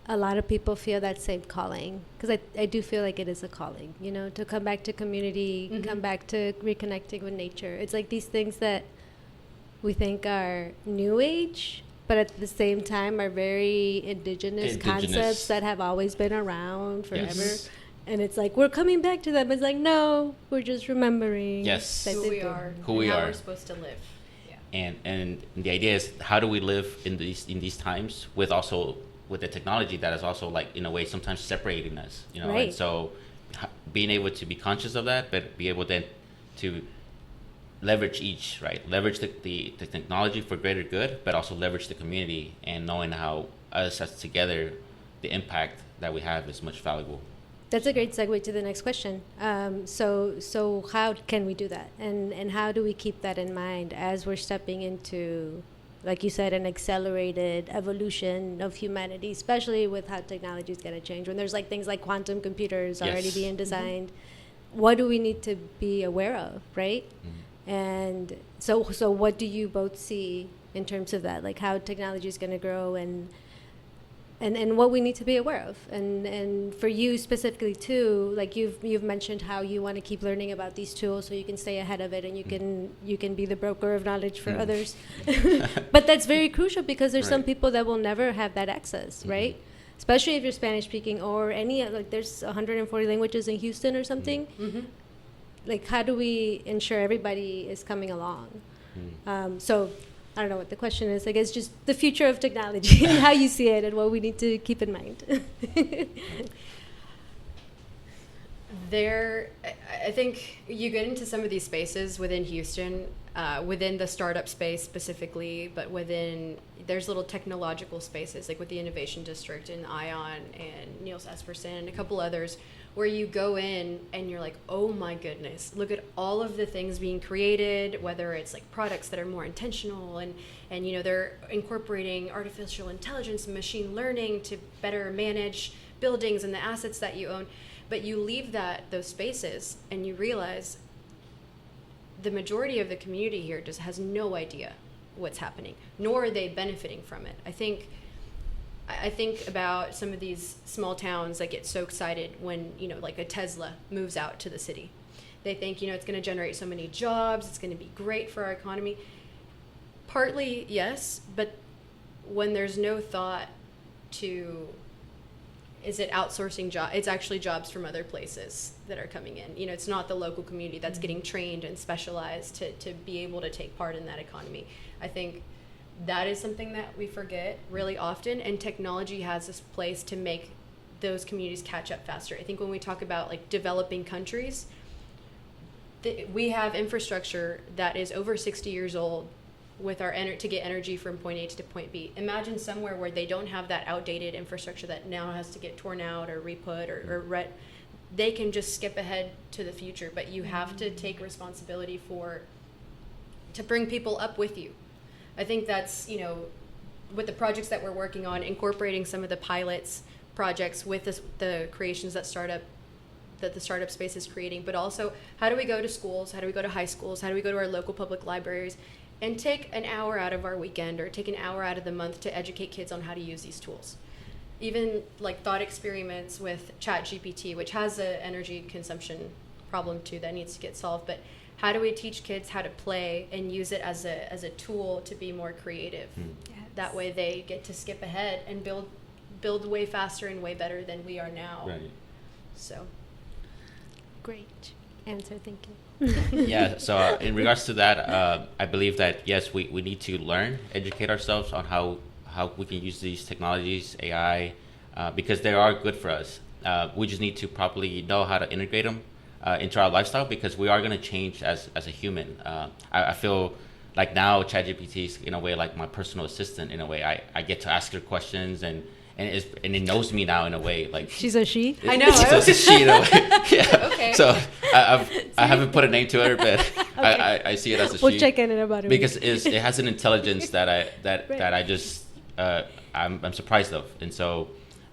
Speaker 1: a lot of people feel that same calling, because I do feel like it is a calling, to come back to community, come back to reconnecting with nature. It's like these things that we think are new age, but at the same time are very indigenous concepts that have always been around forever.
Speaker 3: Yes.
Speaker 1: And it's like, we're coming back to them. It's like, no, we're just remembering.
Speaker 3: Yes.
Speaker 2: Who we are.
Speaker 3: Who we
Speaker 2: how
Speaker 3: are.
Speaker 2: we're supposed to live. Yeah.
Speaker 3: And the idea is, how do we live in these times with the technology that is also, like, in a way sometimes separating us, you know?
Speaker 1: Right.
Speaker 3: And so being able to be conscious of that, but be able then to leverage each, right? Leverage the technology for greater good, but also leverage the community, and knowing how us as together, the impact that we have is much valuable.
Speaker 1: That's a great segue to the next question. So how can we do that? And how do we keep that in mind as we're stepping into, like you said, an accelerated evolution of humanity, especially with how technology is going to change? When there's like things like quantum computers already being designed, what do we need to be aware of, right? And so what do you both see in terms of that, like how technology is going to grow and what we need to be aware of, and for you specifically too, like you've mentioned how you want to keep learning about these tools so you can stay ahead of it, and you can be the broker of knowledge for others. But that's very crucial, because there's some people that will never have that access, right? Especially if you're Spanish speaking, or any, like there's 140 languages in Houston or something. Like, how do we ensure everybody is coming along? So I don't know what the question is. I guess just the future of technology and how you see it and what we need to keep in mind.
Speaker 2: I think you get into some of these spaces within Houston, within the startup space specifically, but there's little technological spaces, like with the Innovation District and ION and Niels Espersen and a couple others, where you go in and you're like, oh my goodness, look at all of the things being created, whether it's like products that are more intentional and you know, they're incorporating artificial intelligence and machine learning to better manage buildings and the assets that you own. But you leave those spaces and you realize the majority of the community here just has no idea what's happening, nor are they benefiting from it. I think about some of these small towns that get so excited when, you know, like a Tesla moves out to the city. They think, you know, it's going to generate so many jobs, it's going to be great for our economy. Partly, yes, but when there's no thought to, is it outsourcing jobs? It's actually jobs from other places that are coming in. You know, it's not the local community that's getting trained and specialized to be able to take part in that economy. I think that is something that we forget really often, and technology has this place to make those communities catch up faster. I think when we talk about like developing countries, we have infrastructure that is over 60 years old with our to get energy from point A to point B. Imagine somewhere where they don't have that outdated infrastructure that now has to get torn out or re-put or they can just skip ahead to the future, but you have to take responsibility to bring people up with you. I think that's, you know, with the projects that we're working on, incorporating some of the projects with the creations that the startup space is creating, but also how do we go to schools, how do we go to high schools, how do we go to our local public libraries and take an hour out of our weekend or take an hour out of the month to educate kids on how to use these tools. Even like thought experiments with ChatGPT, which has an energy consumption problem too that needs to get solved, but how do we teach kids how to play and use it as a tool to be more creative? Yes. That way they get to skip ahead and build way faster and way better than we are now.
Speaker 3: Right.
Speaker 2: So.
Speaker 1: Great answer, thank you.
Speaker 3: Yeah, so in regards to that, I believe that, yes, we need to educate ourselves on how we can use these technologies, AI, because they are good for us. We just need to properly know how to integrate them into our lifestyle, because we are going to change as a human. I feel like now ChatGPT is in a way like my personal assistant. In a way, I get to ask her questions and it knows me now in a way. Like
Speaker 1: she's a she.
Speaker 2: I know.
Speaker 3: It's a she in a way. Yeah.
Speaker 2: Okay.
Speaker 3: So I haven't put a name to her, but okay. I see it as a she.
Speaker 1: We'll check in about it
Speaker 3: because it has an intelligence that I just I'm surprised of, and so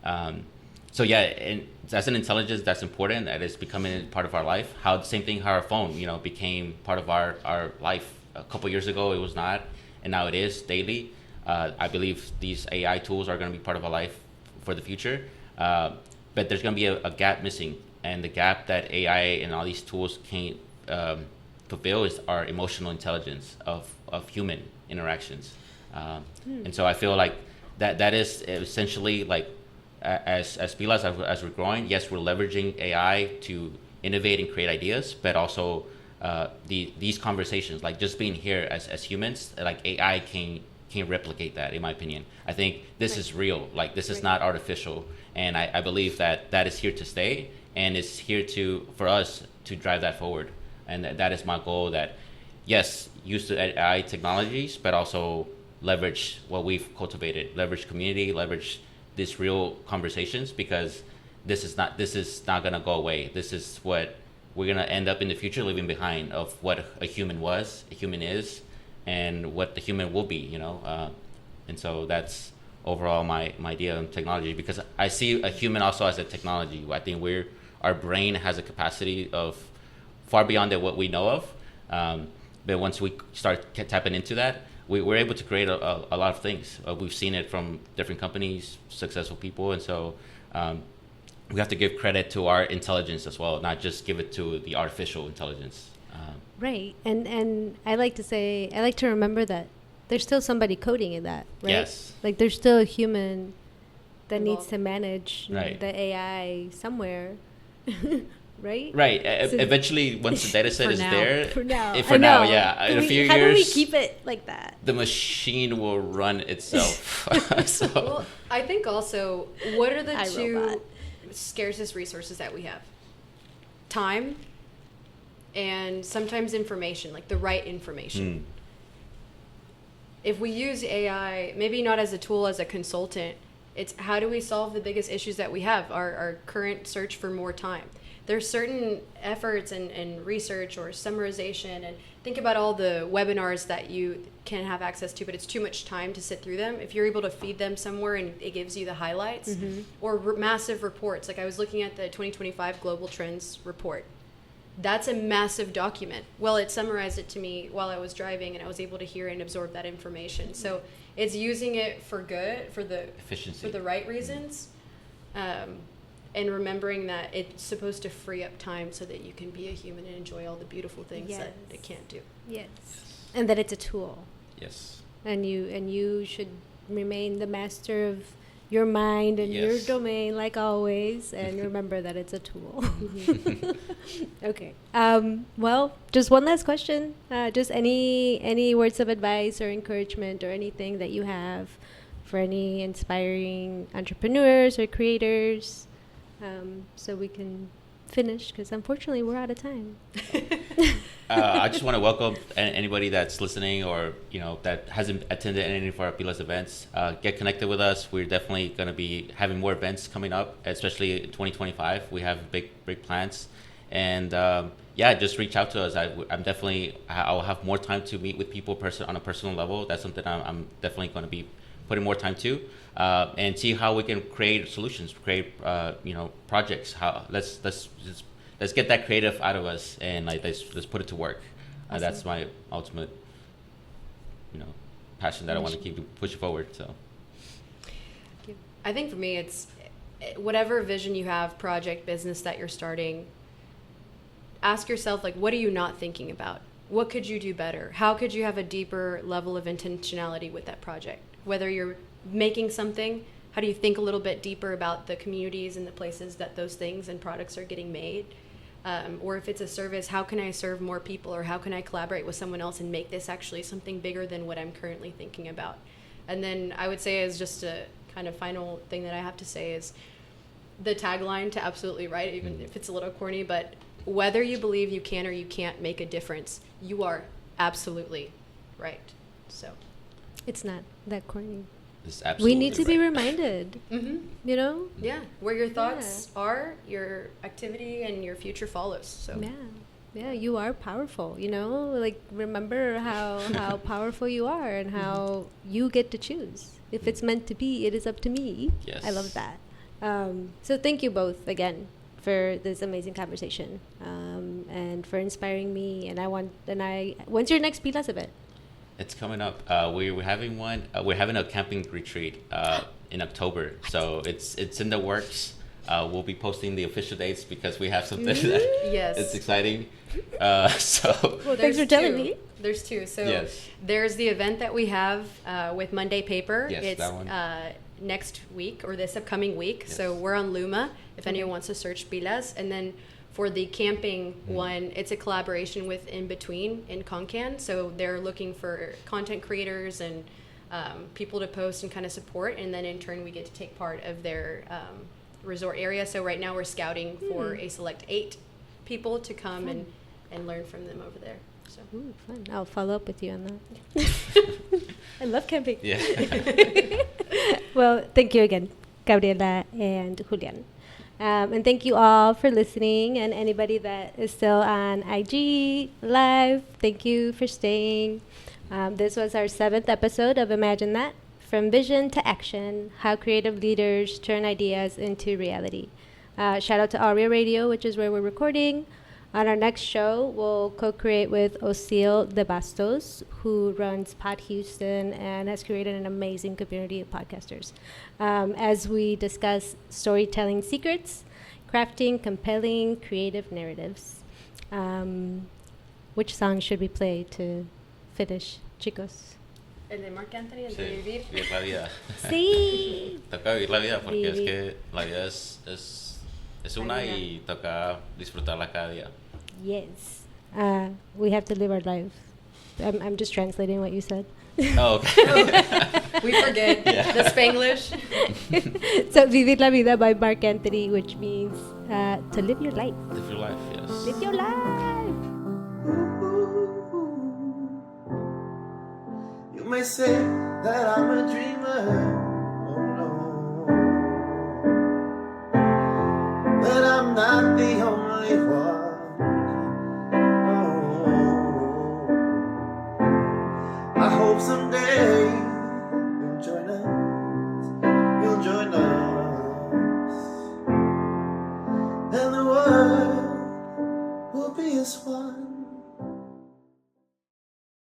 Speaker 3: yeah, and that's an intelligence that's important, that is becoming part of our life. How the same thing, how our phone, you know, became part of our life. A couple years ago it was not, and now it is daily. I believe these AI tools are going to be part of our life for the future, but there's going to be a gap missing, and the gap that AI and all these tools can't fulfill is our emotional intelligence of human interactions. And so I feel like that is essentially like as Pilas, as we're growing, yes, we're leveraging AI to innovate and create ideas, but also these conversations, like just being here as humans, like AI can't replicate that, in my opinion. I think this is real, like this is not artificial, and I believe that is here to stay, and it's here for us to drive that forward. And that is my goal, that yes, use the AI technologies, but also leverage what we've cultivated, leverage community, leverage these real conversations, because this is not gonna go away. This is what we're gonna end up in the future leaving behind, of what a human was, a human is, and what the human will be, and so that's overall my idea on technology, because I see a human also as a technology. I think our brain has a capacity of far beyond what we know of, but once we start tapping into that, we're able to create a lot of things. We've seen it from different companies, successful people, and so we have to give credit to our intelligence as well, not just give it to the artificial intelligence.
Speaker 1: Right, and I like to remember that there's still somebody coding in that, right?
Speaker 3: Yes.
Speaker 1: Like there's still a human that
Speaker 2: Involved.
Speaker 1: needs to manage the AI somewhere, right?
Speaker 3: Right.
Speaker 1: So
Speaker 3: Eventually, once the data set is there,
Speaker 1: For now.
Speaker 3: for now, yeah. In a few
Speaker 1: how do we
Speaker 3: years,
Speaker 1: keep it like that?
Speaker 3: the machine will run itself. So
Speaker 2: Well, I think also, what are the two
Speaker 1: iRobot.
Speaker 2: scarcest resources that we have? Time and sometimes information, like the right information. If we use AI, maybe not as a tool, as a consultant, it's how do we solve the biggest issues that we have, our current search for more time. There's certain efforts and research or summarization, and think about all the webinars that you can have access to, but it's too much time to sit through them. If you're able to feed them somewhere and it gives you the highlights, or massive reports, like I was looking at the 2025 Global Trends report. That's a massive document. Well, it summarized it to me while I was driving, and I was able to hear and absorb that information. So it's using it for good, for the
Speaker 3: efficiency,
Speaker 2: for the right reasons, and remembering that it's supposed to free up time so that you can be a human and enjoy all the beautiful things that it can't do.
Speaker 1: Yes, and that it's a tool.
Speaker 3: Yes.
Speaker 1: And you should remain the master of your mind and your domain, like always, and remember that it's a tool. Okay. Well, just one last question. Just any words of advice or encouragement or anything that you have for any inspiring entrepreneurs or creators, so we can finish, because unfortunately we're out of time.
Speaker 3: I just want to welcome anybody that's listening, or that hasn't attended any of our Pilas events. Get connected with us. We're definitely going to be having more events coming up, especially in 2025. We have big plans, and just reach out to us. I'll have more time to meet with people on a personal level. That's something I'm definitely going to be putting more time to, and see how we can create solutions, create projects. Let's get that creative out of us, and let's put it to work.
Speaker 1: Awesome.
Speaker 3: That's my ultimate, passion that I want to keep pushing forward. So,
Speaker 2: I think for me, it's whatever vision you have, project, business that you're starting. Ask yourself, like, what are you not thinking about? What could you do better? How could you have a deeper level of intentionality with that project? Whether you're making something, how do you think a little bit deeper about the communities and the places that those things and products are getting made? Or if it's a service, how can I serve more people, or how can I collaborate with someone else and make this actually something bigger than what I'm currently thinking about? And then I would say, as just a kind of final thing that I have to say, is the tagline to absolutely right, even if it's a little corny, but whether you believe you can or you can't make a difference, you are absolutely right. So
Speaker 1: It's not that corny.
Speaker 3: We
Speaker 1: need to be reminded,
Speaker 2: Yeah, where your thoughts are, your activity and your future follows. So
Speaker 1: yeah, you are powerful. Like, remember how powerful you are, and how you get to choose. If it's meant to be, it is up to me.
Speaker 3: Yes.
Speaker 1: I love that. So thank you both again for this amazing conversation, and for inspiring me. When's your next Pilas event?
Speaker 3: It's coming up. We're having one. We're having a camping retreat in October, so it's in the works. We'll be posting the official dates because we have something that
Speaker 2: Yes.
Speaker 3: it's exciting. So
Speaker 1: Well, thanks for telling me.
Speaker 2: There's two. So
Speaker 3: Yes.
Speaker 2: there's the event that we have with Monday Paper.
Speaker 3: Yes,
Speaker 2: it's
Speaker 3: that one.
Speaker 2: next week or this upcoming week.
Speaker 3: Yes.
Speaker 2: So we're on Luma if anyone wants to search Pilas. And then for the camping one, it's a collaboration with In Between in Concan. So they're looking for content creators and people to post and kind of support. And then in turn, we get to take part of their resort area. So right now we're scouting for a select 8 people to come and learn from them over there. So.
Speaker 1: Ooh, fun. I'll follow up with you on that. I love camping.
Speaker 3: yeah.
Speaker 1: Well, thank you again, Gabriela and Julian. And thank you all for listening. And anybody that is still on IG Live, thank you for staying. This was our 7th episode of Imagine That. From vision to action, how creative leaders turn ideas into reality. Shout out to Aria Radio, which is where we're recording. On our next show, we'll co-create with Osil de Bastos, who runs Pod Houston and has created an amazing community of podcasters, as we discuss storytelling secrets, crafting compelling creative narratives. Which song should we play to finish, chicos?
Speaker 2: El de Marc Anthony, el de
Speaker 3: Sí,
Speaker 2: Vivir.
Speaker 3: vivir la vida.
Speaker 1: Sí.
Speaker 3: Toca vivir la vida porque es
Speaker 1: Vivir.
Speaker 3: que la vida es una
Speaker 2: La vida.
Speaker 3: y toca disfrutarla cada día.
Speaker 1: Yes. We have to live our life. I'm just translating what you said.
Speaker 3: Oh, okay.
Speaker 2: We forget
Speaker 3: Yeah.
Speaker 2: the Spanglish.
Speaker 1: So, Vivir la Vida by Mark Anthony, which means to live your life.
Speaker 3: Live your life, yes.
Speaker 1: Live your life.
Speaker 4: You may say that I'm a dreamer, oh no, but I'm not the only one. Oh, I hope someday